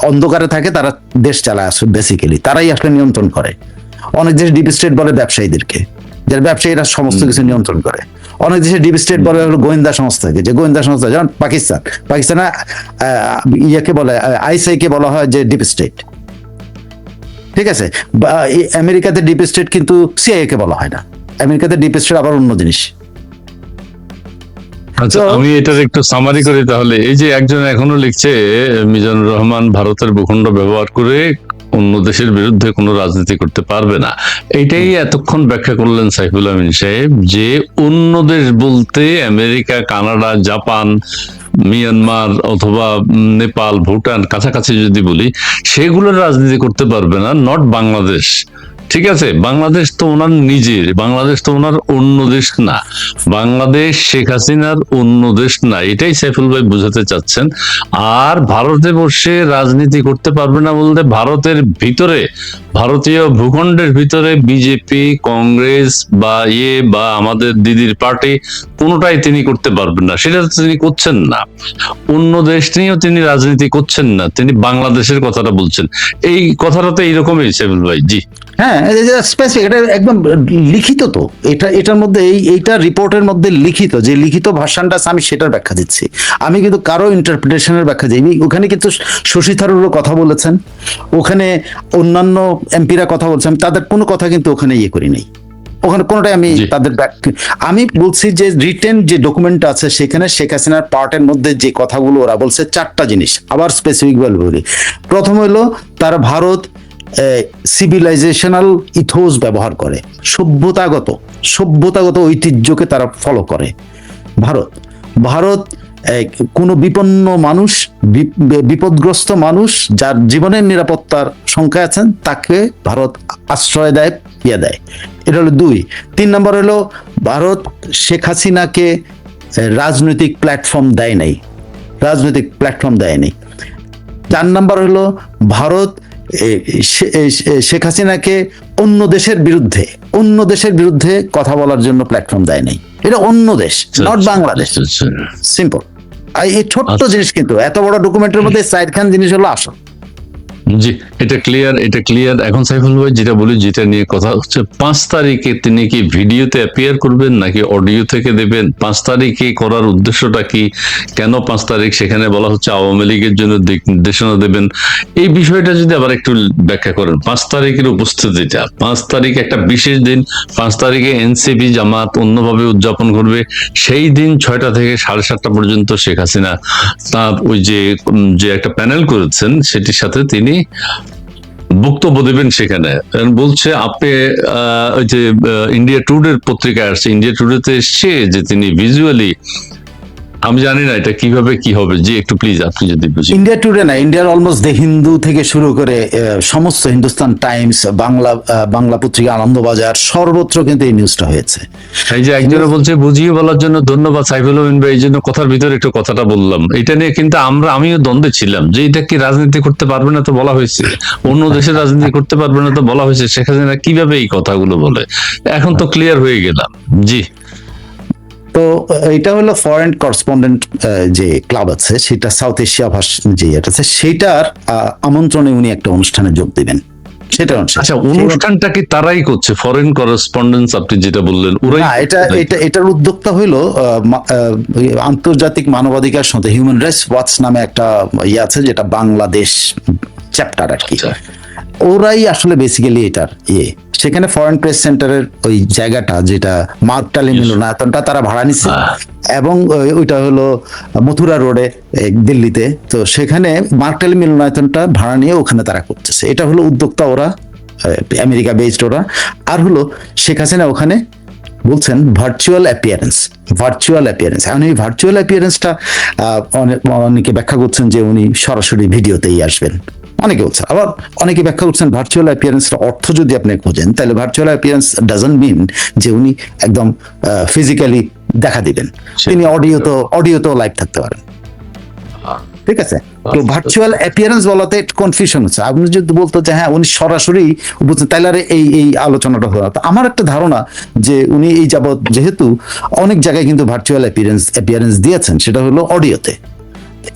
অন্ধকারে থাকে, তারা দেশ চালায় আসে বেসিক্যালি, তারাই আসলে নিয়ন্ত্রণ করে। অনেক দেশে ডিপ স্টেট বলে ব্যবসায়ীদেরকে, যারা ব্যবসায়ীরা সমস্ত কিছু নিয়ন্ত্রণ করে। অনেক দেশে ডিপ স্টেট বলে হলো গোয়েন্দা সংস্থাকে, যে গোয়েন্দা সংস্থা, যেমন পাকিস্তানে ইয়াকে বলে আইএসআই কে বলা হয় যে ডিপ স্টেট, ঠিক আছে। আমেরিকাতে ডিপ স্টেট কিন্তু সিআইএ কে বলা হয় না, আমেরিকাতে ডিপ স্টেট আবার অন্য জিনিস। আচ্ছা, আমি এটার একটু সামারি করি তাহলে। এই যে একজন এখনো লিখছে, মিজানুর রহমান ভারতের ভূখণ্ড ব্যবহার করে অন্য দেশের বিরুদ্ধে কোনো রাজনীতি করতে পারবে না, এইটাই এতক্ষণ ব্যাখ্যা করলেন সাইফুল আমিন সাহেব, যে অন্য দেশ বলতে আমেরিকা, কানাডা, জাপান, মিয়ানমার অথবা নেপাল, ভুটান, কাছাকাছি যদি বলি, সেগুলোর রাজনীতি করতে পারবে না, নট বাংলাদেশ। ঠিক আছে, বাংলাদেশ তো ওনার নিজের, বাংলাদেশ তো ওনার অন্য দেশ না, বাংলাদেশ শেখ হাসিনার অন্য দেশ না, এটাই সাইফুল ভাই বোঝাতে চাচ্ছেন। আর ভারতে বসে রাজনীতি করতে পারবে না বলতে ভারতের ভিতরে, ভারতীয় ভূখণ্ডের ভিতরে বিজেপি, কংগ্রেস বা আমাদের দিদির পার্টি, কোনোটাই তিনি করতে পারবেন না, সেটা তো তিনি করছেন না। অন্য দেশ নিয়েও তিনি রাজনীতি করছেন না, তিনি বাংলাদেশের কথাটা বলছেন। এই কথাটা তো এইরকমই সাইফুল ভাই। জি হ্যাঁ, স্পেসিফিক, এটা একদম লিখিত তো, এটার মধ্যে এইটা রিপোর্টের মধ্যে লিখিত, যে লিখিত ভার্সনটা আছে, আমি সেটার ব্যাখ্যা দিচ্ছি। আমি কিন্তু কারো ইন্টারপ্রিটেশনের ব্যাখ্যা দিইনি। ওখানে কিন্তু শশী থারুরও কথা বলেছেন, ওখানে অন্যান্য এমপিরা কথা বলছেন, আমি তাদের কোনো কথা কিন্তু ওখানে ইয়ে করি নাই, ওখানে কোনোটাই আমি তাদের আমি বলছি যে রিটেন যে ডকুমেন্ট আছে সেখানে শেখ হাসিনার পার্টের মধ্যে যে কথাগুলো ওরা বলছে, 4টা জিনিস আবার স্পেসিফিক বলি। প্রথম হলো তারা ভারত সিভিলাইজেশনাল ইথোস ব্যবহার করে, সভ্যতাগত ঐতিহ্যকে তারা ফলো করে। ভারত কোনো বিপন্ন মানুষ, বিপদগ্রস্ত মানুষ যার জীবনের নিরাপত্তার শঙ্কায় আছেন, তাকে ভারত আশ্রয় দেয়, দেয়। এটা হলো 2। 3 নম্বর হলো ভারত শেখ হাসিনাকে রাজনৈতিক প্ল্যাটফর্ম দেয় নাই। 4 নম্বর হলো ভারত শেখ হাসিনাকে অন্য দেশের বিরুদ্ধে কথা বলার জন্য প্ল্যাটফর্ম দেয় নাই। এটা অন্য দেশ, নট বাংলাদেশ। সিম্পল। এই ছোট্ট জিনিস, কিন্তু এত বড় ডকুমেন্টের মধ্যে 4খান জিনিস হলো আসল। জি, এটা ক্লিয়ার। এখন সাইফুল ভাই যেটা বলি, যেটা নিয়ে কথা হচ্ছে, 5 তারিখে তিনি কি ভিডিওতে অ্যাপিয়ার করবেন নাকি অডিও থেকে দেবেন? 5 তারিখে করার উদ্দেশ্যটা কি? কেন 5 তারিখ? সেখানে বলা হচ্ছে আওয়ামী লীগের জন্য দিক নির্দেশনা দেবেন। এই বিষয়টা যদি আবার একটু ব্যাখ্যা করেন, 5 তারিখের উপস্থিতিটা। 5 তারিখ একটা বিশেষ দিন, 5 তারিখে এনসিপি জামাত অন্যভাবে উদযাপন করবে। সেই দিন 6টা থেকে 7:30 পর্যন্ত শেখ হাসিনা তার ওই যে একটা প্যানেল করেছেন, সেটির সাথে তিনি বক্তব্য দেবেন। সেখানে বলছে, আপনি ওই যে ইন্ডিয়া টুডের পত্রিকায় আসছে, ইন্ডিয়া টুডেতে এসছে যে তিনি ভিজুয়ালি, আমি জানি না এটা কিভাবে কি হবে। যে একটু প্লিজ আপনি যদি বুঝি। ইন্ডিয়া টুডে না, ইন্ডিয়ার অলমোস্ট দ্য হিন্দু থেকে শুরু করে সমস্ত হিন্দুস্তান টাইমস, বাংলা পত্রিকা, আনন্দবাজার, সর্বত্র কিন্তু এই নিউজটা হয়েছে। এই যে একজনে বলছে বুঝিয়ে বলার জন্য ধন্যবাদ সাইফুল আমিন ভাই, এই জন্য কথার ভিতরে একটু কথাটা বললাম। এটা নিয়ে কিন্তু আমিও দ্বন্দ্বে ছিলাম যে এটা কি রাজনীতি করতে পারবে না তো বলা হয়েছে, অন্য দেশের রাজনীতি করতে পারবে না তো বলা হয়েছে, শেখ হাসিনা কিভাবে এই কথাগুলো বলে। এখন তো ক্লিয়ার হয়ে গেলাম। জি, তো এটা হলো ফরেন করেসপন্ডেন্ট যে ক্লাব আছে, সেটা সাউথ এশিয়া যে আছে, সেটার আমন্ত্রণে উনি একটা অনুষ্ঠানে যোগ দিবেন। সেটা আচ্ছা, অনুষ্ঠানটা কি তারাই করছে, ফরেন করেসপন্ডেন্স আপনি যেটা বললেন ওরাই? না, এটার উদ্যোক্তা হইলো আন্তর্জাতিক মানবাধিকার সংস্থা হিউম্যান রাইটস ওয়াচ নামে একটা ইয়ে আছে, যেটা বাংলাদেশ চ্যাপ্টার আর কি। ওরাই আসলে বেসিক্যালি এটার সেখানে ফরেন প্রেস সেন্টারের ওই জায়গাটা, যেটা মার্কটালি মিলনায়তনটা তারা ভাড়া নিচ্ছে, এবং ওইটা হলো মথুরা রোডে দিল্লিতে। তো সেখানে মার্কটালি মিলনায়তনটা ভাড়া নিয়ে ওখানে তারা করতেছে। এটা হলো উদ্যোক্তা ওরা, আমেরিকা বেসড ওরা। আর হলো শেখ হাসিনা ওখানে বলছেন ভার্চুয়াল অ্যাপিয়ারেন্স। এখন এই ভার্চুয়াল অ্যাপিয়ারেন্সটা অনেকে ব্যাখ্যা করছেন যে উনি সরাসরি ভিডিওতেই আসবেন, অনেকে বলছেন। আবার অনেকে ব্যাখ্যা করছেন ভার্চুয়াল অ্যাপিয়ারেন্সের অর্থ যদি আপনি খোঁজেন, তাহলে ভার্চুয়াল অ্যাপিয়ারেন্স ডাজন্ট মিন যে উনি একদম ফিজিক্যালি দেখা দিবেন। তিনি অডিওতেও লাইভ থাকতে পারেন, ঠিক আছে। তো ভার্চুয়াল অ্যাপিয়ারেন্স বলাতে কনফিউশন হচ্ছে। আপনি যদি বলতো যে হ্যাঁ উনি সরাসরি বলছেন, তাইলে আর এই আলোচনাটা হলো না। তো আমার একটা ধারণা যে উনি এই যাবৎ যেহেতু অনেক জায়গায় কিন্তু ভার্চুয়াল অ্যাপিয়ারেন্স দিয়েছেন, সেটা হলো অডিওতে,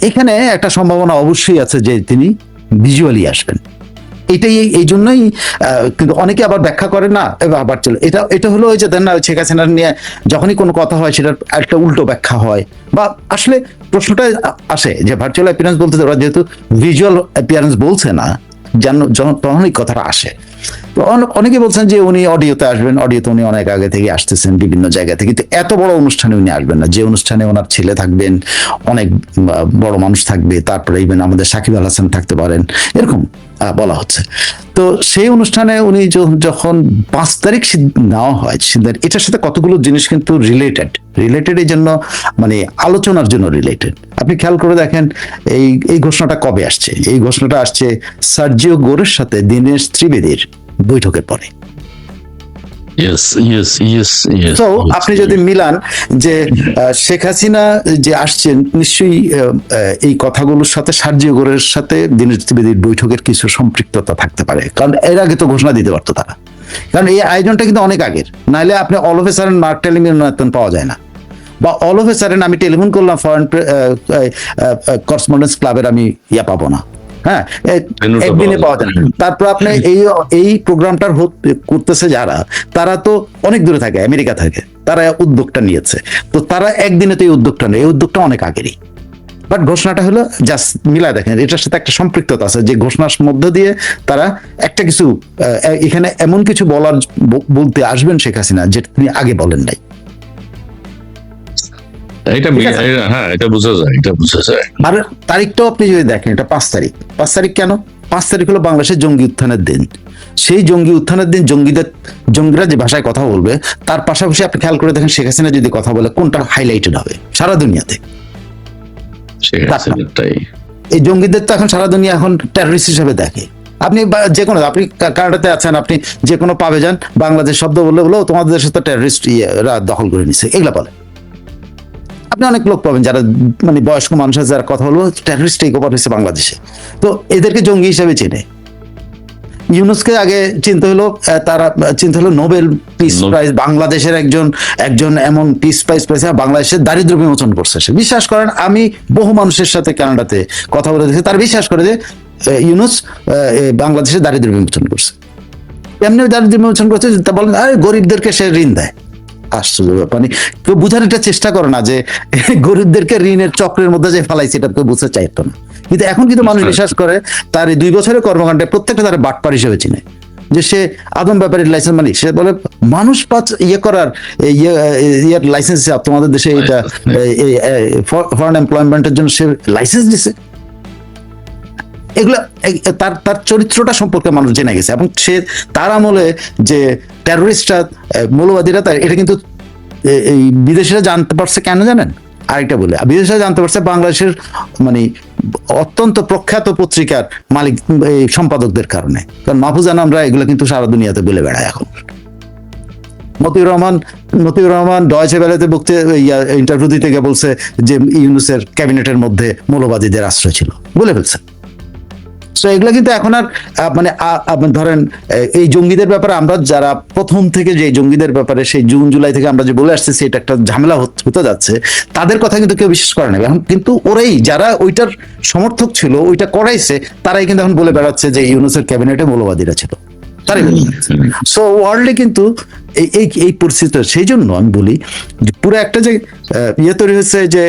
এখানে একটা সম্ভাবনা অবশ্যই আছে যে তিনি ভিজুয়ালি আসবেন। এটাই এই জন্যই কিন্তু অনেকে আবার ব্যাখ্যা করে না ভার্চুয়াল, এটা হলো ওই যে দেন না শেখ হাসিনা নিয়ে যখনই কোনো কথা হয় সেটার একটা উল্টো ব্যাখ্যা হয়, বা আসলে প্রশ্নটা আসে যে ভার্চুয়াল অ্যাপিয়ারেন্স বলতে ওরা যেহেতু ভিজুয়াল অ্যাপিয়ারেন্স বলছে না, তখন এই কথাটা আসে। তো অনেকে বলছেন যে উনি অডিওতে আসবেন, অডিওতে উনি অনেক আগে থেকে আসতেছেন বিভিন্ন জায়গা থেকে, কিন্তু এত বড় অনুষ্ঠানে উনি আসবেন না, যে অনুষ্ঠানে ওনার ছেলে থাকবেন, অনেক বড় মানুষ থাকবে, তারপরে ইভেন আমাদের সাকিব আল হাসান থাকতে পারেন, এরকম বলা হচ্ছে। তো সেই অনুষ্ঠানে উনি যখন 5 তারিখ নেওয়া হয় সিদ্ধান্ত, এটার সাথে কতগুলো জিনিস কিন্তু রিলেটেড এই জন্য মানে আলোচনার জন্য রিলেটেড। আপনি খেয়াল করে দেখেন এই ঘোষণাটা কবে আসছে, এই ঘোষণাটা আসছে সার্জিও গোরের সাথে দীনেশ ত্রিবেদীর বৈঠকের পরে। তো আপনি যদি মিলান যে শেখ হাসিনা যে আসছেন, নিশ্চয়ই এই কথাগুলোর সাথে সার্জিও গোরের সাথে দীনেশ ত্রিবেদীর বৈঠকের কিছু সম্পৃক্ততা থাকতে পারে, কারণ এর আগে তো ঘোষণা দিতে পারতো তারা, কারণ এই আয়োজনটা কিন্তু অনেক আগের। নাহলে আপনি all of a sudden mark টেলিমিনাতন পাওয়া যায় না, বা অল অফ এ সাডেন আমি টেলিফোন করলাম ফরেন করেসপন্ডেন্স ক্লাবের আমি পাবো না, হ্যাঁ একদিনে পাওয়া যায় না। তারপর আপনি এই প্রোগ্রামটার করতেছে যারা, তারা তো অনেক দূরে থাকে, আমেরিকা থাকে, তারা উদ্যোগটা নিয়েছে, তো তারা একদিনে তো এই উদ্যোগটা নেই, এই উদ্যোগটা অনেক আগেরই। বাট ঘোষণাটা হলো জাস্ট মিলা দেখেন, এটার সাথে একটা সম্পৃক্ততা আছে যে ঘোষণার মধ্য দিয়ে তারা একটা কিছু এখানে এমন কিছু বলতে আসবেন শেখ হাসিনা যেটা তিনি আগে বলেন নাই। এটা বোঝা যায়। আর তারিখটাও আপনি যদি দেখেন, এটা 5 তারিখ। 5 তারিখ কেন? 5 তারিখ হলো বাংলাদেশের জঙ্গি উত্থানের দিন। সেই জঙ্গি উত্থানের দিন জঙ্গিরা যে ভাষায় কথা বলবে, তার পাশাপাশি আপনি খেয়াল করে দেখেন শেখ হাসিনা যদি কথা বলে কোনটা হাইলাইটেড হবে সারা দুনিয়াতে। এই জঙ্গিদের তো এখন সারা দুনিয়া এখন টেররিস্ট হিসেবে দেখে। আপনি যে কোনো, আপনি কানাডাতে আছেন, আপনি যে কোনো পাবে যান, বাংলাদেশ শব্দ বললে তোমাদের দেশে তো টেররিস্ট দখল করে নিচ্ছে, এগুলা বলে। আপনি অনেক লোক পাবেন যারা মানে বয়স্ক মানুষ আছে, যারা কথা বলবো টেররিস্ট টেক ওভার হয়েছে বাংলাদেশে, তো এদেরকে জঙ্গি হিসেবে চেনে। ইউনুসকে আগে চিনতে হলো নোবেল পিস প্রাইজ, বাংলাদেশের একজন এমন পিস প্রাইজ পেয়েছে, বাংলাদেশের দারিদ্র বিমোচন করছে। সে বিশ্বাস করেন, আমি বহু মানুষের সাথে কানাডাতে কথা বলে দেখি, তারা বিশ্বাস করে যে ইউনুস বাংলাদেশের দারিদ্র বিমোচন করছে। এমনি দারিদ্র বিমোচন করছে, তা বলেন আরে গরিবদেরকে সে ঋণ দেয়। আশ্চর্য ব্যাপার, মানে কেউ বুঝার একটা চেষ্টা করে না যে গরিবদেরকে ঋণের চক্রের মধ্যে যে ফেলাইছে, এটা কেউ বুঝতে চাইতো না। কিন্তু এখন কিন্তু মানুষ বিশ্বাস করে, তার এই 2 বছরের কর্মকাণ্ডে প্রত্যেকটা তারা বাটপার হিসেবে চিনে, যে সে আদম ব্যাপারের লাইসেন্স মানে সে বলে মানুষ করার লাইসেন্স তোমাদের দেশে, এটা ফরেন এমপ্লয়মেন্টের জন্য সে লাইসেন্স দিছে। এগুলা তার চরিত্রটা সম্পর্কে মানুষ জেনে গেছে, এবং সে তার আমলে যে টেররিস্টরা মৌলবাদীরা, এটা কিন্তু এই বিদেশিরা জানতে পারছে কেন জানেন? আরেকটা বলে, বিদেশিরা জানতে পারছে বাংলাদেশের মানে অত্যন্ত প্রখ্যাত পত্রিকার মালিক সম্পাদকদের কারণে। কারণ মাহফুজা নামরা এগুলো কিন্তু সারা দুনিয়াতে বলে বেড়ায় এখন। মতিউর রহমান ডয়েচে ভেলেতে ইন্টারভিউ দিতে গিয়ে বলছে যে ইউনুসের ক্যাবিনেটের মধ্যে মৌলবাদীদের আশ্রয় ছিল, বলে ফেলছে। তো এগুলো কিন্তু এখন আর মানে ধরেন এই জঙ্গিদের ব্যাপারে আমরা যারা প্রথম থেকে যে জঙ্গিদের ব্যাপারে সেই জুন জুলাই থেকে আমরা যে বলে আসতেছি এটা একটা ঝামেলা হতে যাচ্ছে, তাদের কথা কিন্তু কেউ বিশ্বাস করে না এখন। কিন্তু ওরাই যারা ওইটার সমর্থক ছিল, ওইটা করাইছে, তারাই কিন্তু এখন বলে বেড়াচ্ছে যে ইউনুসের ক্যাবিনেটে মৌলবাদীরা ছিল। সো ওয়ার্ল্ডে কিন্তু এই পরিস্থিতি। সেই জন্য আমি বলি পুরো একটা যে তৈরি হয়েছে যে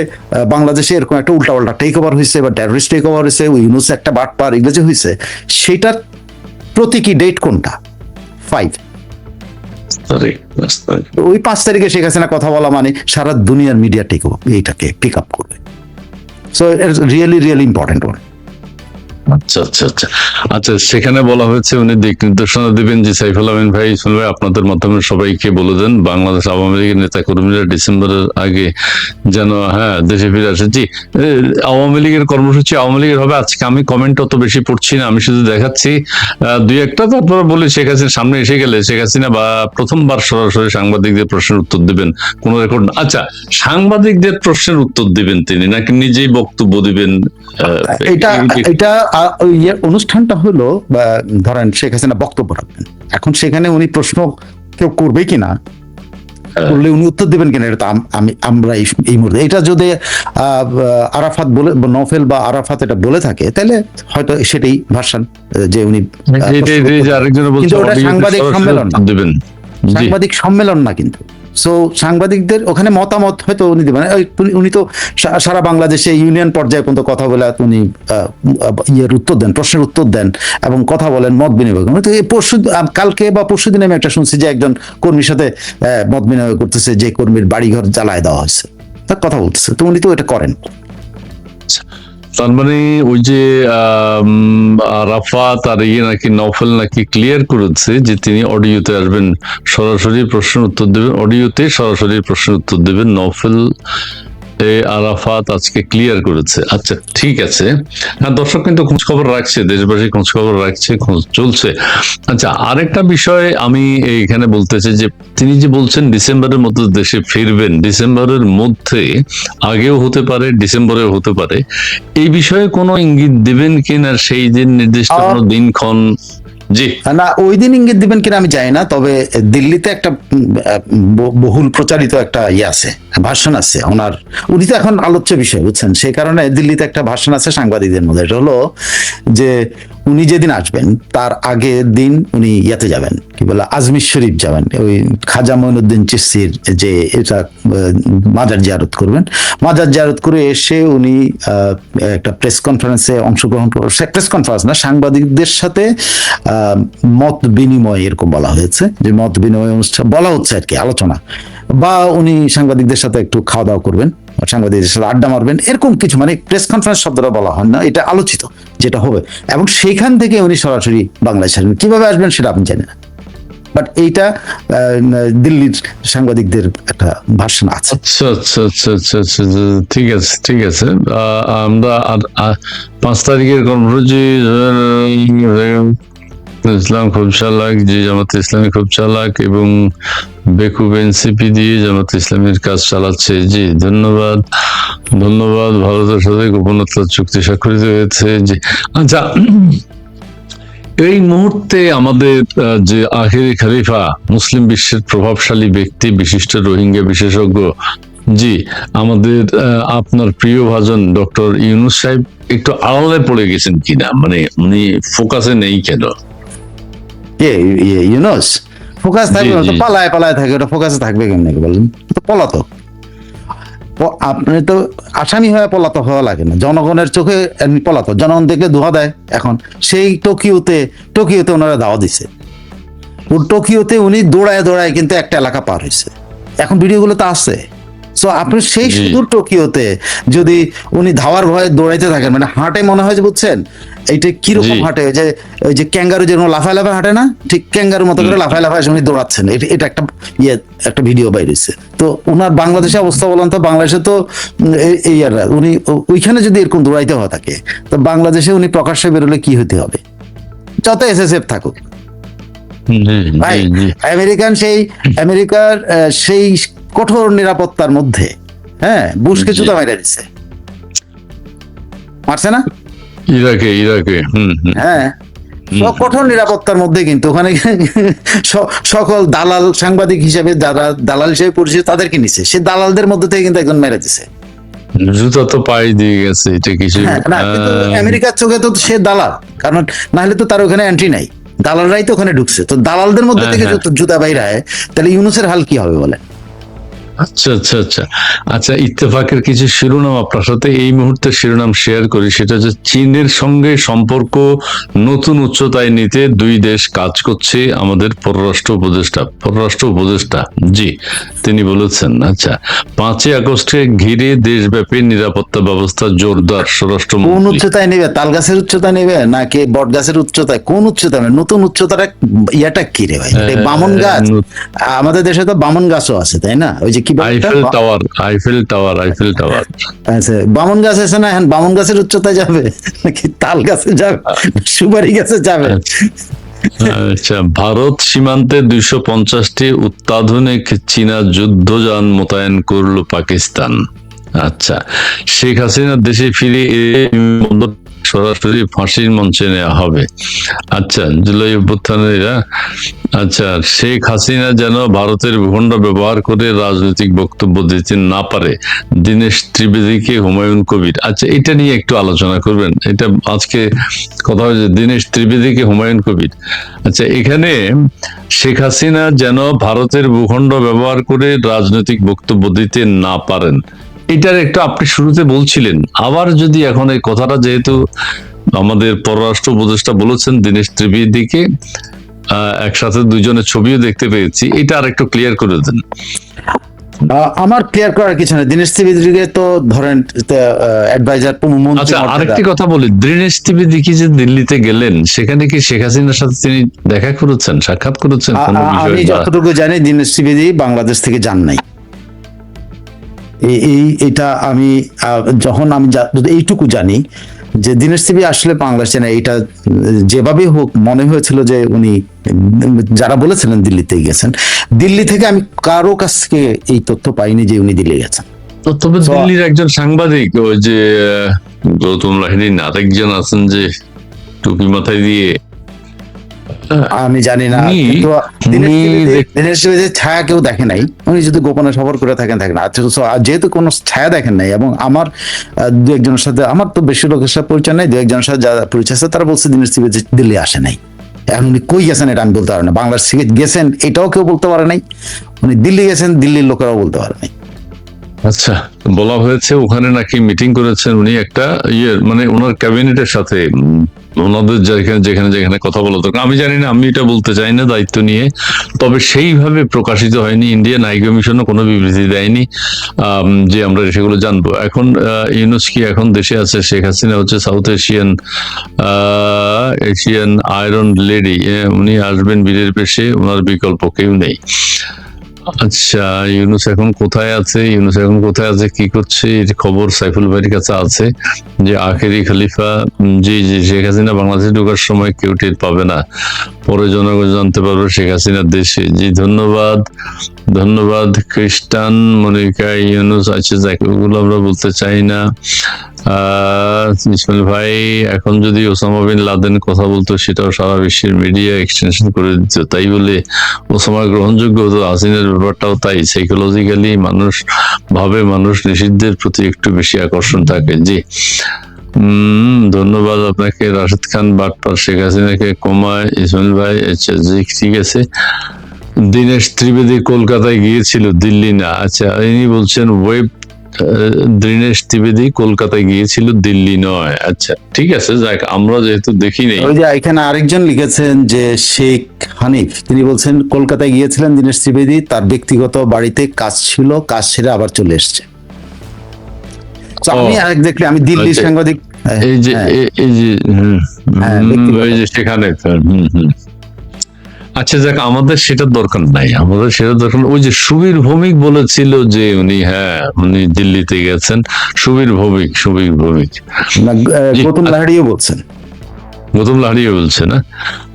বাংলাদেশে এরকম একটা উল্টাপাল্টা টেক ওভার হয়েছে বা টেররিস্ট টেক ওভার হয়েছে, ইউনুস একটা বাটপার, এগুলো যে হয়েছে, সেটার প্রতীকী ডেট কোনটা? 5 ওই 5 তারিখে শেখ হাসিনা কথা বলা মানে সারা দুনিয়ার মিডিয়া টেক ওভার এইটাকে পিক আপ করবে। So it's really important one. আচ্ছা, সেখানে বলা হয়েছে উনি দিক নির্দেশনা দিবেন যে সাইফুল আমিন ভাই, ইসমাইল ভাই, আপনাদের মাধ্যমে সবাইকে বলে দেন বাংলাদেশ আওয়ামী লীগের নেতা কর্মীরা ডিসেম্বরের আগে যেন দেশে ফিরে আসে। জি, আওয়ামী লীগের কর্মসূচি আওয়ামী লীগের হবে। আজকে আমি কমেন্ট অত বেশি পড়ছি না, আমি শুধু দেখাচ্ছি 2-1টা, তারপর বলি শেখ হাসিনা সামনে এসে গেলে শেখ হাসিনা বা প্রথমবার সরাসরি সাংবাদিকদের প্রশ্নের উত্তর দিবেন, কোন রেকর্ড। আচ্ছা, সাংবাদিকদের প্রশ্নের উত্তর দিবেন তিনি নাকি নিজেই বক্তব্য দিবেন? এটা এটা ওই অনুষ্ঠানটা হলো বা ধরেন শেখ হাসিনা বক্তব্য রাখবেন, এখন সেখানে উনি প্রশ্ন কেউ করবে কিনা, করলে উনি উত্তর দেবেন কিনা, এটা তো আমরা এই মুহূর্তে এটা যদি আরাফাত বলে নফেল বা আরাফাত এটা বলে থাকে তাহলে হয়তো সেটাই ভার্সন যে উনি কিন্তু ওটা সাংবাদিক সম্মেলন না, সাংবাদিক সম্মেলন না কিন্তু। সো সাংবাদিকদের ওখানে মতামত হয়তো উনি দেবেন, উনি তো সারা বাংলাদেশে ইউনিয়ন পর্যায়ে পর্যন্ত কথা বলে উনি ইয়ের উত্তর দেন, প্রশ্নের উত্তর দেন এবং কথা বলেন, মত বিনিময় করেন। তো এই কালকে বা পরশু দিনে আমি একটা শুনছি যে একজন কর্মীর সাথে মত বিনিময় করতেছে, যে কর্মীর বাড়িঘর জ্বালায় দেওয়া হয়েছে, তার কথা বলতেছে, তো উনি তো এটা করেন। তার মানে ওই যে আরাফাত আর ইয়ে নাকি নফেল নাকি ক্লিয়ার করেছে যে তিনি অডিওতে আসবেন, সরাসরি প্রশ্নের উত্তর দেবেন, অডিওতে সরাসরি প্রশ্নের উত্তর দেবেন। নফেল আরাফাত আজকে ক্লিয়ার করেছে। আচ্ছা ঠিক আছে, হ্যাঁ দর্শক কিন্তু খোঁজ খবর রাখছে, দেশবাসী খোঁজ খবর রাখছে, খোঁজ চলছে। আচ্ছা আরেকটা বিষয় আমি এখানে বলতে চাই যে তিনি যে বলছেন ডিসেম্বরের মধ্যে দেশে ফিরবেন, ডিসেম্বরের মধ্যে আগেও হতে পারে, ডিসেম্বরেও হতে পারে, এই বিষয়ে কোনো ইঙ্গিত দিবেন কিনা, সেই দিন নির্দিষ্ট কোনো দিনক্ষণ? জি না, ওই দিন ইঙ্গিত দিবেন কিনা আমি জানি না, তবে দিল্লিতে একটা বহুল প্রচারিত একটা ইয়ে আছে, ভাষণ আছে ওনার, উনি তো এখন আলোচ্য বিষয় বুঝছেন, সেই কারণে দিল্লিতে একটা ভাষণ আছে সাংবাদিকদের মধ্যে। এটা হলো যে উনি যেদিন আসবেন তার আগের দিন উনি ইয়াতে যাবেন, কি বলে আজমির শরীফ যাবেন, ওই খাজা মঈনুদ্দিন চিশতির যে এটা মাজার জিয়ারত করবেন, মাজার জিয়ারত করে এসে উনি একটা প্রেস কনফারেন্সে অংশগ্রহণ করবেন, প্রেস কনফারেন্স না, সাংবাদিকদের সাথে মত বিনিময় এরকম বলা হয়েছে, যে মত বিনিময় অনুষ্ঠান বলা হচ্ছে আর কি, আলোচনা, বা উনি সাংবাদিকদের সাথে একটু খাওয়া দাওয়া করবেন, সাংবাদিকদের সাথে আড্ডা মারবেন, এরকম কিছু, মানে প্রেস কনফারেন্স শব্দটা বলা হয় না, এটা আলোচিত যেটা হবে, এবং সেইখান থেকে উনি সরাসরি বাংলাদেশে আসবেন, কিভাবে আসবেন সেটা আপনি জানেন না, বাট এইটা দিল্লির সাংবাদিকদের একটা ভাষণ আছে। আচ্ছা আচ্ছা আচ্ছা আচ্ছা আচ্ছা, ঠিক আছে ঠিক আছে। আমরা 5 তারিখের কর্মসূচি, ইসলাম খুব চালাক, যে জামাত ইসলামী খুব চালাক এবং বেকুব এনসিপি দিয়ে জামাত ইসলামের কাজ চালাচ্ছে। জি ধন্যবাদ ধন্যবাদ। ভারতের সাথে গোপনতা চুক্তি স্বাক্ষরিত হয়েছে। জি আচ্ছা, এই মুহূর্তে আমাদের যে আখেরি খলিফা, মুসলিম বিশ্বের প্রভাবশালী ব্যক্তি, বিশিষ্ট রোহিঙ্গা বিশেষজ্ঞ, জি আমাদের আপনার প্রিয় ভাজন ডক্টর ইউনূস সাহেব একটু আড়ালে পড়ে গেছেন কিনা, মানে উনি ফোকাসে নেই কেন? ইউনূস ফোকাস থাকবে না তো, পালায় পালায় থাকে, ওটা ফোকাসে থাকবে কেমন বলেন, তো পলাতক। আপনি তো আসামি হয়ে পলাতক হওয়া লাগে না, জনগণের চোখে পলাতক, জনগণ দেখলে ধোয়া দেয়। এখন সেই টোকিওতে ওনারা দাওয়া দিছে, টোকিওতে উনি দৌড়ায় দৌড়ায় কিন্তু একটা এলাকা পার হয়েছে, এখন ভিডিওগুলো তো আছে। সো আপনি সেই সুদূর টোকিওতে যদি উনি ধাওয়ার ভয়ে দৌড়াইতে থাকেন, মানে হাঁটে মনে হয় যে বুঝছেন এইটা কিরকম হাঁটে, ওই যে ক্যাঙ্গারু যেরকম লাফায় লাফায় হাঁটে না, ঠিক ক্যাঙ্গারুর মতো করে লাফায় লাফায় উনি দৌড়াচ্ছেন, এটা একটা ভিডিও বাইরেছে। তো ওনার বাংলাদেশে অবস্থা বলেন তো, বাংলাদেশে তো এই উনি ওইখানে যদি এরকম দৌড়াইতে হওয়া থাকে, তো বাংলাদেশে উনি প্রকাশ্যে বেরোলে কি হতে হবে, যত এসএসএফ থাকুক ভাই, আমেরিকার সেই কঠোর নিরাপত্তার মধ্যে, হ্যাঁ বুশকে জুতা মেরে দিচ্ছে, মারছে না ইরাকে, হ্যাঁ কঠোর নিরাপত্তার মধ্যে, কিন্তু ওখানে সকল দালাল, সাংবাদিক হিসেবে যারা দালাল হিসেবে পরিচিত তাদেরকে নিচ্ছে, সে দালালদের মধ্যে থেকে কিন্তু একজন মেরে দিছে, জুতা তো পায়ে দিয়ে গেছে, এটা কিছু না, কিন্তু আমেরিকার চোখে তো সে দালাল, কারণ না হলে তো তার ওখানে এন্ট্রি নাই, দালালরাই তো ওখানে ঢুকছে, তো দালালদের মধ্যে থেকে জুতা বাইরে হয়, তাহলে ইউনূসের হাল কি হবে বলে। আচ্ছা আচ্ছা আচ্ছা আচ্ছা, ইত্তেফাকের কিছু শিরোনাম আপনার সাথে এই মুহূর্তে শিরোনাম শেয়ার করি, সেটা হচ্ছে চীনের সঙ্গে সম্পর্ক নতুন উচ্চতায় নিতে দুই দেশ কাজ করছে। আমাদের পররাষ্ট্র উপদেষ্টা জি তিনি বলেছেন। আচ্ছা, 5ই আগস্টে ঘিরে দেশব্যাপী নিরাপত্তা ব্যবস্থা জোরদার, স্বরাষ্ট্রমন্ত্রী। কোন উচ্চতায় নেবে, তাল গাছের উচ্চতায় নেবে নাকি বট গাছের উচ্চতায়, কোন উচ্চতায়, নতুন উচ্চতাটা ইয়াটা কি রে ভাই, বামন গাছ, আমাদের দেশে তো বামন গাছও আছে তাই না, ওই যে আইফেল টাওয়ার। আচ্ছা, বামন গাছ আছে না, এখন বামন গাছের উচ্চতায় যাবে নাকি তাল গাছে যাবে, সুপারি গাছে যাবে? আচ্ছা, ভারত সীমান্তে 250টি অত্যাধুনিক চীনা যুদ্ধযান মোতায়েন করলো পাকিস্তান। আচ্ছা, শেখ হাসিনা দেশে ফিরে এলে সরাসরি ফাঁসির মঞ্চে নেওয়া হবে। আচ্ছা, জুলাই অভ্যুত্থানের আচ্ছা, শেখ হাসিনা যেন ভারতের ভূখণ্ড ব্যবহার করে রাজনৈতিক বক্তব্য দিতে না পারে, দীনেশ ত্রিবেদীকে হুমায়ুন কবির। আচ্ছা, এটা নিয়ে একটু আলোচনা করবেন। এটা আজকে কথা হয়েছে, দীনেশ ত্রিবেদীকে হুমায়ুন কবির। আচ্ছা, এখানে শেখ হাসিনা যেন ভারতের ভূখণ্ড ব্যবহার করে রাজনৈতিক বক্তব্য দিতে না পারেন, এটার একটু আপনি শুরুতে বলছিলেন। আবার যদি এখন এই কথাটা, যেহেতু আমাদের পররাষ্ট্র উপদেষ্টা বলেছেন দীনেশ ত্রিবেদীকে, একসাথে দুইজনের ছবিও দেখতে পেয়েছি, এটা আর একটু ক্লিয়ার করে দেন। আমার ক্লিয়ার করার কিছু নেই। দীনেশ ত্রিবেদীকে তো ধরেন অ্যাডভাইজার মন্ত্রী। আচ্ছা, আরেকটি কথা বলি, দীনেশ ত্রিবেদী কি যে দিল্লিতে গেলেন, সেখানে কি শেখ হাসিনার সাথে তিনি দেখা করেছেন, সাক্ষাৎ করেছেন? আমি যতটুকু জানি দীনেশ ত্রিবেদী বাংলাদেশ থেকে যান নাই। এটা আমি যখন আমি এইটুকু জানি যে দীনেশ ত্রিবেদী আসলে বাংলাদেশে না, এটা যেভাবে হোক মনে হয়েছিল যে উনি, যারা বলেছিলেন দিল্লিতে গেছেন, দিল্লি থেকে আমি কারো কাছ থেকে এই তথ্য পাইনি যে উনি দিল্লি গেছেন। তবে দিল্লির একজন সাংবাদিক, ওই যে গৌতম লাহিড়ীর আরেকজন আছেন যে টুপি মাথায় দিয়ে, আমি জানি না, দীনেশ ত্রিবেদীর ছায়া কেউ দেখে নাই। উনি যদি গোপনে সফর করে থাকেন না। যেহেতু কোনো ছায়া দেখেন নাই, এবং আমার দু একজনের সাথে, আমার তো বেশি লোকের সাথে পরিচয় নেই, দু একজনের সাথে যারা পরিচয় আছে তারা বলছে দীনেশ ত্রিবেদী দিল্লি আসে নাই। এখন উনি কই গেছেন এটা আমি বলতে পারি না। বাংলাদেশ থেকে গেছেন এটাও কেউ বলতে পারে নাই। উনি দিল্লি গেছেন দিল্লির লোকেরাও বলতে পারে নাই। আচ্ছা, বলা হয়েছে ওখানে নাকি মিটিং করেছেন উনি একটা মানে ওনার ক্যাবিনেটের সাথে, ওনাদের যেখানে যেখানে যেখানে কথা বলা দরকার। আমি জানি না, আমি এটা বলতে চাই না দায়িত্ব নিয়ে, তবে সেইভাবে প্রকাশিত হয়নি। ইন্ডিয়ান হাই কমিশনও কোনো বিবৃতি দেয়নি যে আমরা সেগুলো জানবো। এখন ইউনুস কি এখন দেশে আছে, শেখ হাসিনা হচ্ছে সাউথ এশিয়ান আয়রন লেডি, উনি আসবেন বীরের বেশে, ওনার বিকল্প কেউ নেই। আচ্ছা, ইউনুস এখন কোথায় আছে, কি করছে, এই খবর সাইফুল ভাইয়ের কাছে আছে যে আখেরি খলিফা, জি শেখ হাসিনা বাংলাদেশে ঢোকার সময় কেউ টের পাবে না, পরে জনগণ জানতে পারবে শেখ হাসিনার দেশে। জি, ধন্যবাদ খ্রিস্টান মনিকা ইউনুস। আচ্ছা, যাকে ওগুলো আমরা বলতে চাই না। ইসমাইল ভাই, এখন যদি ওসামা বিন লাদেন কথা বলতো, সেটাও সারা বিশ্বের মিডিয়া এক্সটেনশন করে দিত, তাই বলে ওসামা গ্রহণযোগ্য হতো। হাসিনার ব্যাপারটাও তাই, সাইকোলজিক্যালি মানুষ নিষিদ্ধের প্রতি একটু বেশি আকর্ষণ থাকে। জি, ধন্যবাদ আপনাকে। রাশেদ খান বাটপার, শেখ হাসিনাকে কমায় ইসমাইল ভাই। আচ্ছা, জি, ঠিক আছে। দীনেশ ত্রিবেদী কলকাতায় গিয়েছিল, দিল্লি না। আচ্ছা, ইনি বলছেন দীনেশ ত্রিবেদী কলকাতায় গিয়েছিল, দিল্লি নয়। আচ্ছা, ঠিক আছে, যাক, আমরা যেহেতু দেখি নেই। ওই যে এখানে আরেকজন লিখেছেন যে শেখ হানিফ, তিনি বলছেন কলকাতায় গিয়েছিলেন দীনেশ ত্রিবেদী, তার ব্যক্তিগত বাড়িতে কাজ ছিল, কাজ সেরে আবার চলে এসছে। আমি এক্স্যাক্টলি, আমি দিল্লির সাংবাদিক, এই যে সেখানে। আচ্ছা, যাক, আমাদের সেটার দরকার নাই, ওই যে সুবীর ভৌমিক বলেছিল যে উনি দিল্লিতে গেছেন। সুবীর ভৌমিক গৌতম লাহিড়ীও বলছে না।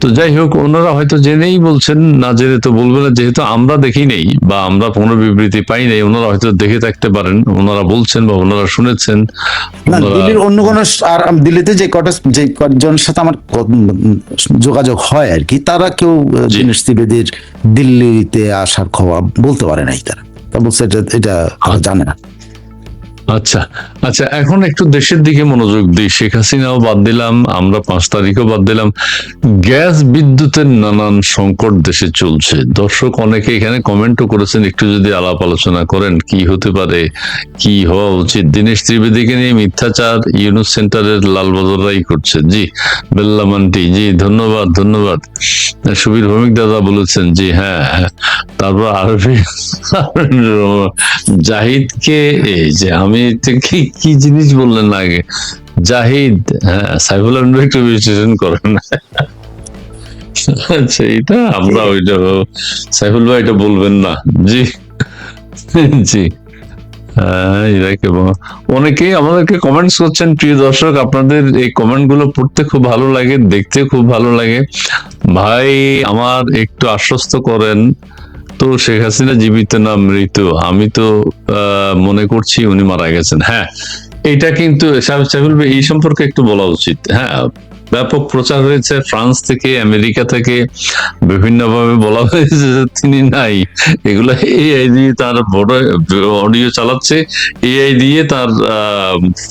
তো যাই হোক, ওনারা হয়তো জেনেই বলছেন, না জেনে তো বলবে না, যেহেতু আমরা দেখি নেই বা আমরা কোনো বিবৃতি পাই নাই, ওনারা হয়তো দেখে থাকতে পারেন, ওনারা বলছেন বা ওনারা শুনেছেন। দিল্লির অন্য কোনো, আর দিল্লিতে যে কয়েকজনের সাথে আমার যোগাযোগ হয় আর কি, তারা কেউ দীনেশ ত্রিবেদীর দিল্লিতে আসার খবর বলতে পারে নাই। তারা বলছে এটা জানে না। আচ্ছা, এখন একটু দেশের দিকে মনোযোগ দিই। শেখ হাসিনাও বাদ দিলাম, আমরা 5 তারিখও বাদ দিলাম, গ্যাস বিদ্যুতের নানান সংকট দেশে চলছে। দর্শক অনেকে এখানে কমেন্টও করেছেন, একটু যদি আলাপ আলোচনা করেন, কি হতে পারে, কি হওয়া উচিত। দীনেশ ত্রিবেদীকে নিয়ে মিথ্যাচার ইউনুস সেন্টারের লালবাদরাই করছে। জি, বেল্লামান্টি, জি, ধন্যবাদ। সুবীর ভৌমিক দাদা বলেছেন, জি, হ্যাঁ। তারপর আরবি জাহিদকে, এই যে আমি কি জিনিস বললেন আগে, জাহিদ, সাইফুল একটু বিশ্লেষণ করেন। আচ্ছা, এটা আমরা ওইটা সাইফুল ভাই এটা বলবেন না। জি, অনেকেই আমাদেরকে কমেন্টস করছেন। প্রিয় দর্শক, আপনাদের এই কমেন্ট গুলো পড়তে খুব ভালো লাগে, দেখতে খুব ভালো লাগে। ভাই আমার একটু আশ্বস্ত করেন, তো শেখ হাসিনা জীবিত না মৃত, আমি তো মনে করছি উনি মারা গেছেন। হ্যাঁ, এটা কিন্তু সাইফুল ভাই এই সম্পর্কে একটু বলা উচিত। হ্যাঁ, ব্যাপক প্রচার হয়েছে ফ্রান্স থেকে, আমেরিকা থেকে, বিভিন্ন ভাবে বলা হয়েছে যে তিনি নাই। এগুলো এআই দিয়ে তার বড় অডিও চালাচ্ছে, এআই দিয়ে তার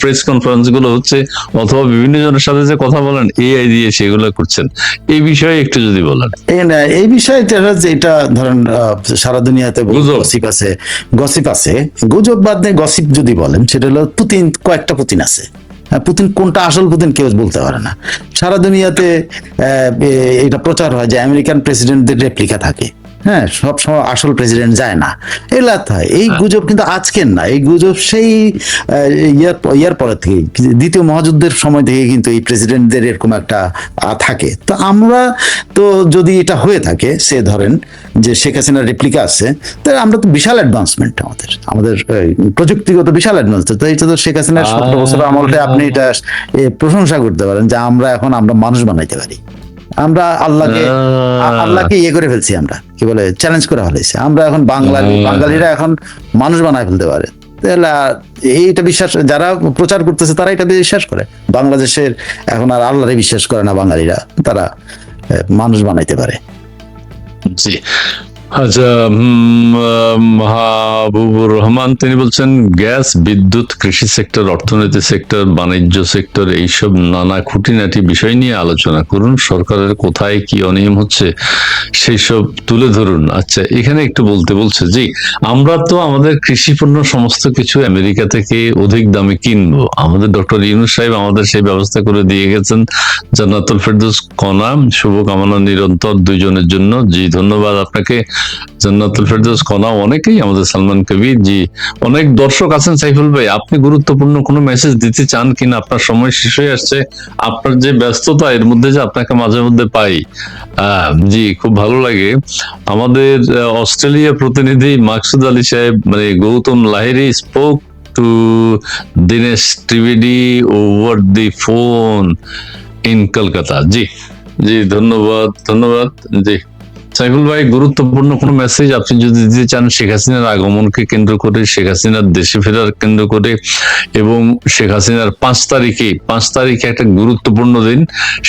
প্রেস কনফারেন্স গুলো হচ্ছে, অথবা বিভিন্ন জনের সাথে যে কথা বলেন এআই দিয়ে সেগুলো করছেন। এই বিষয়ে একটু যদি বলেন। এই বিষয়ে এটা ধরেন সারা দুনিয়াতে গুজব। গসিপ আছে, গুজব বাদ দিয়ে গসিপ যদি বলেন, সেটা হলো পুতিন, কয়েকটা পুতিন আছে। পুতিন কোনটা আসল পুতিন কেউ বলতে পারে না। সারা দুনিয়াতে এটা প্রচার হয় যে আমেরিকান প্রেসিডেন্টদের রেপ্লিকা থাকে, হ্যাঁ, সব সময় আসল প্রেসিডেন্ট যায় না। এগুলা হয়, এই গুজব কিন্তু আজকের না, এই গুজব সেই ইয়ার পরে থেকে, দ্বিতীয় মহাযুদ্ধের সময় থেকে কিন্তু এই প্রেসিডেন্টদের এরকম একটা থাকে। তো আমরা তো যদি এটা হয়ে থাকে, সে ধরেন যে শেখ হাসিনার রেপ্লিকা আছে, তাহলে আমরা তো বিশাল অ্যাডভান্সমেন্ট, আমাদের প্রযুক্তিগত বিশাল অ্যাডভান্সমেন্ট। তো এটা তো শেখ হাসিনার 17 বছর আমলটা আপনি এটা প্রশংসা করতে পারেন যে আমরা এখন মানুষ বানাইতে পারি। আমরা আল্লাহকে ইয়ে করে ফেলছি, আমরা কি বলে চ্যালেঞ্জ করে ফেলেছি। আমরা এখন বাঙালিরা এখন মানুষ বানায় ফেলতে পারে। তাহলে এইটা বিশ্বাস, যারা প্রচার করতেছে তারা এটা বিশ্বাস করে। বাংলাদেশের এখন আর আল্লাহরে বিশ্বাস করে না বাঙালিরা, তারা মানুষ বানাইতে পারে। জি, আচ্ছা, মাহবুবুর রহমান তিনি বলছেন গ্যাস, বিদ্যুৎ, কৃষি সেক্টর, অর্থনীতি সেক্টর, বাণিজ্য সেক্টর, এইসব নানা খুঁটিনাটি বিষয় নিয়ে আলোচনা করুন। সরকারের কোথায় কি অনিয়ম হচ্ছে সেই সব তুলে ধরুন। আচ্ছা, এখানে একটু বলছে জি, আমরা তো আমাদের কৃষি পণ্য সমস্ত কিছু আমেরিকা থেকে অধিক দামে কিনবো। আমাদের ডক্টর ইউনূস সাহেব আমাদের সেই ব্যবস্থা করে দিয়ে গেছেন। জান্নাতুল ফেরদৌস কণা, শুভকামনা নিরন্তর দুইজনের জন্য। জি, ধন্যবাদ আপনাকে জান্নাতুল ফেরদৌস কণা। অনেকেই আমাদের সালমান কবির জি, অনেক দর্শক আছেন। সাইফুল ভাই, আপনি গুরুত্বপূর্ণ কোনো মেসেজ দিতে চান কিনা? আপনার সময় শেষ হয়ে আসছে, আপনার যে ব্যস্ততা, এর মধ্যে যে আপনাকে মাঝে মধ্যে পাই, জি খুব ভালো লাগে। আমাদের অস্ট্রেলিয়া প্রতিনিধি মাকসুদ আলী সাহেব, মানে Gautam Lahiri spoke to Dinesh Trivedi over the phone in Kolkata. জি জি, ধন্যবাদ। জি সাইফুল ভাই, গুরুত্বপূর্ণ কোন মেসেজ আপনি যদি দিতে চান শেখ হাসিনার আগমনকে কেন্দ্র করে, শেখ হাসিনার দেশে ফেরার কেন্দ্র করে, এবং শেখ হাসিনার 5 তারিখে একটা গুরুত্বপূর্ণ দিন।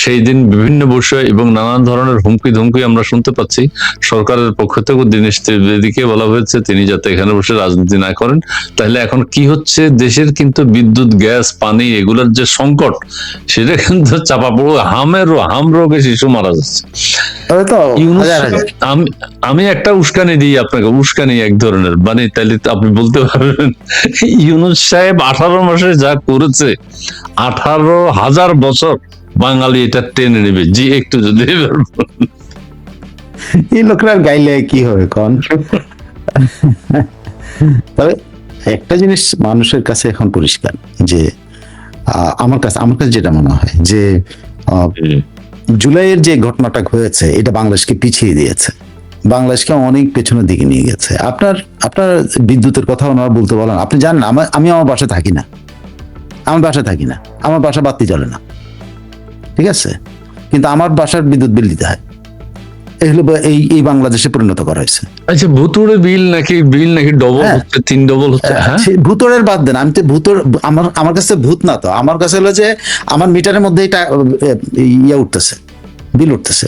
সেই দিন বিভিন্ন বিষয় এবং নানান ধরনের হুমকি ধমকি আমরা শুনতে পাচ্ছি। সরকারের পক্ষ থেকে দীনেশ ত্রিবেদীকে বলা হয়েছে তিনি যাতে এখানে বসে রাজনীতি না করেন। তাহলে এখন কি হচ্ছে, দেশের কিন্তু বিদ্যুৎ, গ্যাস, পানি এগুলোর যে সংকট, সেটা কিন্তু চাপা পড়ে হাম রোগে শিশু মারা যাচ্ছে। আমি একটা উস্কানি দিই আপনাকে, উস্কানি এক ধরনের, মানে তাহলে আপনি বলতে পারবেন ইউনূস সাহেব 18 মাসে যা করেছে, 18,000 বছর বাঙালি এটা টেনে নেবে। জি, একটু যদি এই লোকরা গাইলে কি হবে কোন? তবে একটা জিনিস মানুষের কাছে এখন পরিষ্কার, যে আমার কাছে যেটা মনে হয় যে জুলাইয়ের যে ঘটনাটা হয়েছে, এটা বাংলাদেশকে পিছিয়ে দিয়েছে, বাংলাদেশকে অনেক পেছনের দিকে নিয়ে গেছে। আপনার বিদ্যুতের কথা ওনারা বলতে বলেন, আপনি জানেন আমি আমার বাসায় থাকি না, আমার বাসা বাতি জ্বলে না, ঠিক আছে, কিন্তু আমার বাসার বিদ্যুৎ বিল দিতে হয়। এগুলো এই বাংলাদেশে পরিণত করা হয়েছে। আচ্ছা, ভুতুড়ে বিল নাকি ডবল হচ্ছে, 3 ডবল হচ্ছে। হ্যাঁ, ভুতুড়ের বাদ দেন, আমি তো ভুতুড়, আমার কাছে ভূত না, তো আমার কাছে হলো যে আমার মিটারের মধ্যে উঠতেছে, বিল উঠতেছে,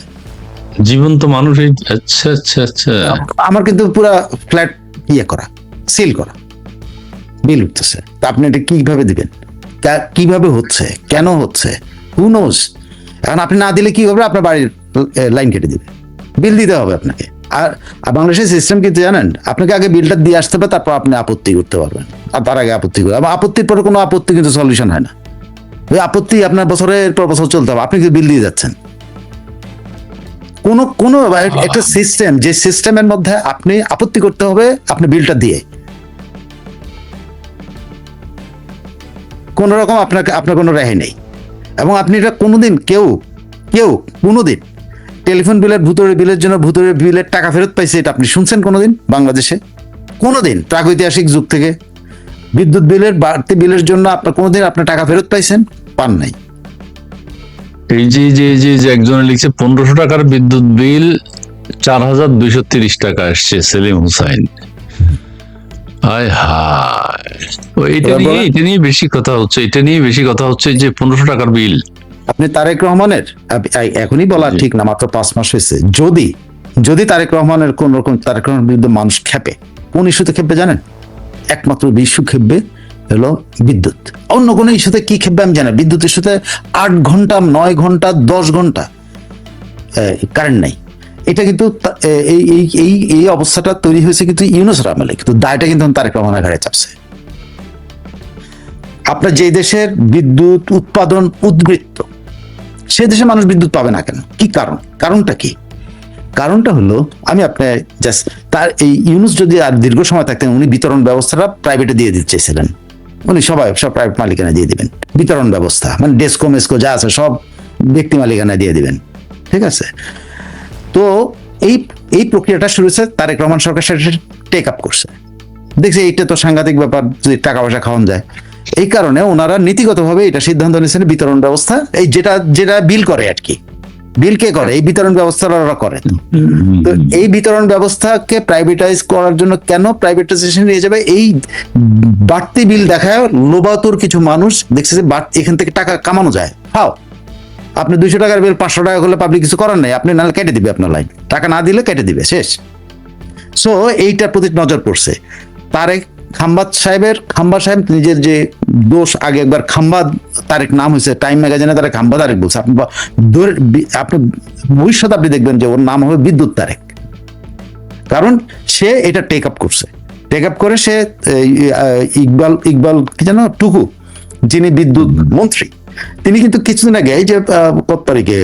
জীবন্ত মানুষ। আচ্ছা, আমার কিন্তু পুরা ফ্ল্যাট করা, সিল করা, বিল উঠতেছে। তা আপনি এটা কিভাবে দিবেন, কিভাবে হচ্ছে, কেন হচ্ছে, হু নোজ। এখন আপনি না দিলে কি হবে, আপনার বাড়ির লাইন কেটে দিবে, বিল দিতে হবে আপনাকে। আর বাংলাদেশের সিস্টেম কিন্তু জানেন, আপনাকে আগে বিলটা দিয়ে আসতে হবে, তারপর আপনি আপত্তি করতে পারবেন। আর তার আগে আপত্তি করবেন, আপত্তির পরে কোনো আপত্তি কিন্তু সলিউশন হয় না। ওই আপত্তি আপনার বছরের পর বছর চলতে হবে, আপনি কিন্তু বিল দিয়ে যাচ্ছেন। কোনো একটা সিস্টেম, যে সিস্টেমের মধ্যে আপনি আপত্তি করতে হবে আপনি বিলটা দিয়ে, কোন রকম আপনার কোনো রেহাই নেই। এবং আপনি এটা কোনোদিন কেউ কোনোদিন টেলিফোন বিলের, ভুতুড়ে বিলের জন্য ভুতুড়ে বিলের টাকা ফেরত পাইছে, এটা আপনি শুনছেন কোনোদিন বাংলাদেশে? কোনোদিন প্রাগৈতিহাসিক যুগ থেকে বিদ্যুৎ বিলের, বাড়তি বিলের জন্য কোনোদিন আপনার টাকা ফেরত পাইছেন? পান নাই। এই যে একজনে লিখছে 1500 টাকার বিদ্যুৎ বিল 4,230 টাকা আসছে সেলিম হুসাইন। হায় হায়, তো এটা নিয়ে বেশি কথা হচ্ছে, যে 1500 টাকার বিল। আপনি তারেক রহমানের এখনই বলা ঠিক না, মাত্র 5 মাস হয়েছে, যদি তারেক রহমানের কোন রকম তারেক রহমানের বিরুদ্ধে মানুষ খেপে, কোন ইস্যুতে খেপবে জানেন? একমাত্র ইস্যু খেপবে হলো বিদ্যুৎ। অন্য কোনো ইস্যুতে কি খেপবে আমি জানি, বিদ্যুৎ ইস্যুতে 8 ঘন্টা 9 ঘন্টা 10 ঘন্টা কারেন্ট নাই। এটা কিন্তু এই অবস্থাটা তৈরি হয়েছে কিন্তু ইউনূসের আমলে, কিন্তু দায়টা কিন্তু তারেক রহমানের ঘাড়ে চাপছে। আপনার যে দেশের বিদ্যুৎ উৎপাদন উদ্বৃত্ত, সে দেশে মানুষ বিদ্যুৎ পাবে না কেন? কি কারণটা কি? কারণটা হলো, আমি আপনার জাস্ট তার এই ইউনূস যদি আর দীর্ঘ সময় থাকতেন, উনি বিতরণ ব্যবস্থাটা প্রাইভেটে দিয়ে দিতে চাইছিলেন। উনি সব প্রাইভেট মালিকানা দিয়ে দিবেন বিতরণ ব্যবস্থা, মানে ডেসকো মেসকো যা আছে সব ব্যক্তি মালিকানা দিয়ে দিবেন, ঠিক আছে? তো এই প্রক্রিয়াটা শুরু হয়েছে, তারেক রহমান সরকার সেটা টেক আপ করছে, দেখছি এইটা তো সাংঘাতিক ব্যাপার যদি টাকা পয়সা খাওয়ান যায়। এই কারণে ওনারা নীতিগতভাবে এটা সিদ্ধান্ত নিয়েছেন, বিতরণ ব্যবস্থা এই যেটা বিল করে আর কি, বিল কে করে? এই বিতরণ ব্যবস্থা ওরা করে। তো এই বিতরণ ব্যবস্থাকে প্রাইভেটাইজ করার জন্য কেন প্রাইভেটাইজেশন নিয়ে যাবে? এই বাড়তি বিল দেখায় লোবাতুর কিছু মানুষ দেখছে যে এখান থেকে টাকা কামানো যায়। হাও, আপনি 200 টাকার বিল 500 টাকা করলে পাবলিক কিছু করার নাই, আপনি নাহলে কেটে দিবে আপনার লাইন, টাকা না দিলে কেটে দিবে, শেষ। সো এইটার প্রতি নজর পড়ছে। তারেক খাম্বাদ সাহেব নিজের যে দোষ, আগে একবার খাম্বাদ তারেক নাম হয়েছে, টাইম ম্যাগাজিনে তারেক খাম্বাদ তারেক বলছে, আপনি ভবিষ্যৎ আপনি দেখবেন যে ওর নাম হবে বিদ্যুৎ তারেক, কারণ সে এটা টেক আপ করে সে ইকবাল কি জানো টুকু, যিনি বিদ্যুৎ মন্ত্রী, তিনি কিন্তু কিছুদিন আগে এই যে কত তারিখে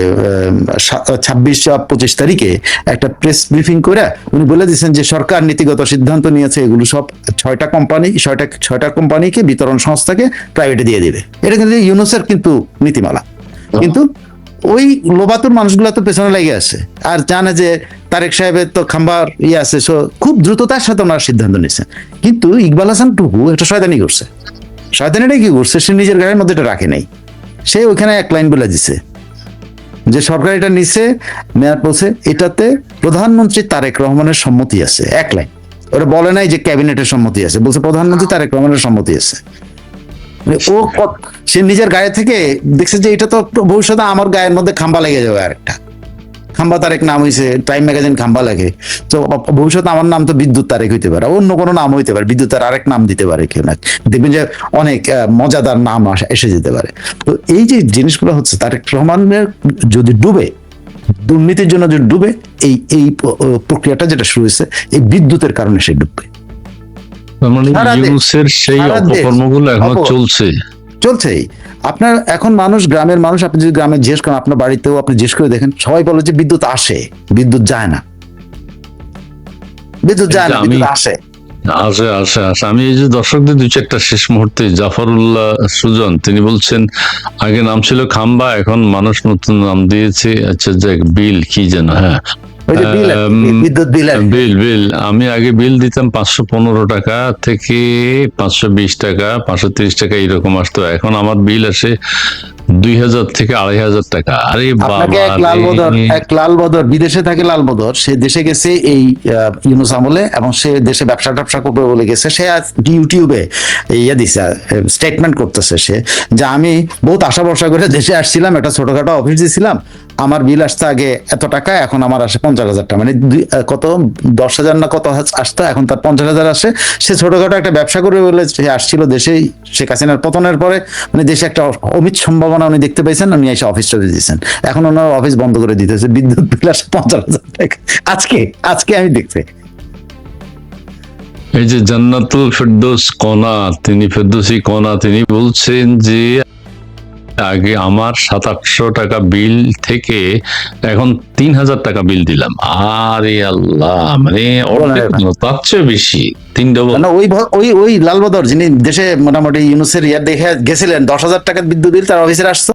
26-25 তারিখে একটা প্রেস ব্রিফিং করে উনি বলে দিয়েছেন যে সরকার নীতিগত সিদ্ধান্ত নিয়েছে এগুলো সব 6টা কোম্পানিকে বিতরণ সংস্থাকে প্রাইভেটে দিয়ে দিবে। এটা কিন্তু ইউনূসের কিন্তু নীতিমালা, কিন্তু ওই লোবাতুর মানুষগুলো তো পেছনে লেগে আছে আর জানে যে তারেক সাহেবের তো খাম্বার আছে, খুব দ্রুততার সাথে ওনারা সিদ্ধান্ত নিয়েছেন। কিন্তু ইকবাল হাসান টুকু একটা শয়তানি করছে। শয়তানিটা কি করছে? সে নিজের গায়ের মধ্যে এটা রাখে নাই, সে ওইখানে এক লাইন বলে দিছে যে সরকার এটা নিছে, নেয়ার বলছে এটাতে প্রধানমন্ত্রী তারেক রহমানের সম্মতি আছে, এক লাইন। ওরা বলে নাই যে ক্যাবিনেটের সম্মতি আছে, বলছে প্রধানমন্ত্রী তারেক রহমানের সম্মতি আছে। সে নিজের গায়ে থেকে দেখছে যে এটা তো ভবিষ্যতে আমার গায়ের মধ্যে খাম্বা লেগে যাবে, আরেকটা খাম্বা তারেক নাম হয়েছে, টাইম ম্যাগাজিন খাম্বা লাগে, তো ভবিষ্যতে আমার নাম তো বিদ্যুৎ তারেক হইতে পারে, অন্য কোনো নাম হইতে পারে, বিদ্যুতের আরেক নাম দিতে পারে কেউ, না দেখবেন যে অনেক মজাদার নাম এসে যেতে পারে। তো এই যে জিনিসগুলো হচ্ছে, তারেক রহমানের যদি ডুবে, দুর্নীতির জন্য যদি ডুবে, এই প্রক্রিয়াটা যেটা শুরু হয়েছে এই বিদ্যুতের কারণে সে ডুববে। মানে ইউনূসের সেই অপকর্মগুলো এখনো চলছেই। আপনার এখন গ্রামের মানুষ, আপনি যদি গ্রামে জিজ্ঞেস করেন, আপনার বাড়িতেও আপনি জিজ্ঞেস করে দেখেন, সবাই বলে যে বিদ্যুৎ আসে, বিদ্যুৎ যায় না, বিদ্যুৎ আসে। আমি এই যে দর্শকদের 2-4টা শেষ মুহূর্তে, জাফরুল্লাহ সুজন তিনি বলছেন আগে নাম ছিল খাম্বা, এখন মানুষ নতুন নাম দিয়েছে, আচ্ছা যাক, বিল কি যেন, হ্যাঁ বিল আমি আগে বিল দিতাম 515 টাকা থেকে 520 টাকা 530 টাকা এরকম আসতো, এখন আমার বিল আসে 2000 থেকে 2500 টাকা। আরে বাবা, এক লালবদর বিদেশে থাকে, লালবদর সে দেশে গেছে এই ইউনূস আমলে, এবং সে দেশে ব্যবসা করবে বলে গেছে, সে ইউটিউবে দিছে স্টেটমেন্ট করতেছে সে, যে আমি বহুত আশা ভরসা করে দেশে আসছিলাম, একটা ছোটখাটো অফিস দিয়েছিলাম, আমার বিল আসতে আগে এত টাকা, এখন আমার আসে 50,000 টাকা, মানে কত 10,000 না কত আসতো, এখন তার 50,000 আসে। সে ছোটখাটো একটা ব্যবসা করবে বলে সে আসছিল দেশেই, শেখ হাসিনার পতনের পরে মানে দেশে একটা অমিত সম্ভাবনা উনি দেখতে পেয়েছেন, উনি এসে অফিসটা দিয়েছেন, এখন ওনার অফিস বন্ধ করে দিতেছে, বিদ্যুৎ বিল আসে 50,000 টাকা। আজকে আমি দেখছি এই যে জান্নাতুল ফেরদৌস ফেরদৌসী কণা তিনি বলছেন যে আগে আমার 700-800 টাকা বিল থেকে এখন 3000 টাকা বিল দিলাম। আরে আল্লাহ, মানে তার চেয়ে বেশি, 3 ডবল। ওই লালবদর যিনি দেশে মোটামুটি ইউনূসের দেখে গেছিলেন, 10,000 টাকার বিদ্যুৎ বিল তার অফিসে আসতো,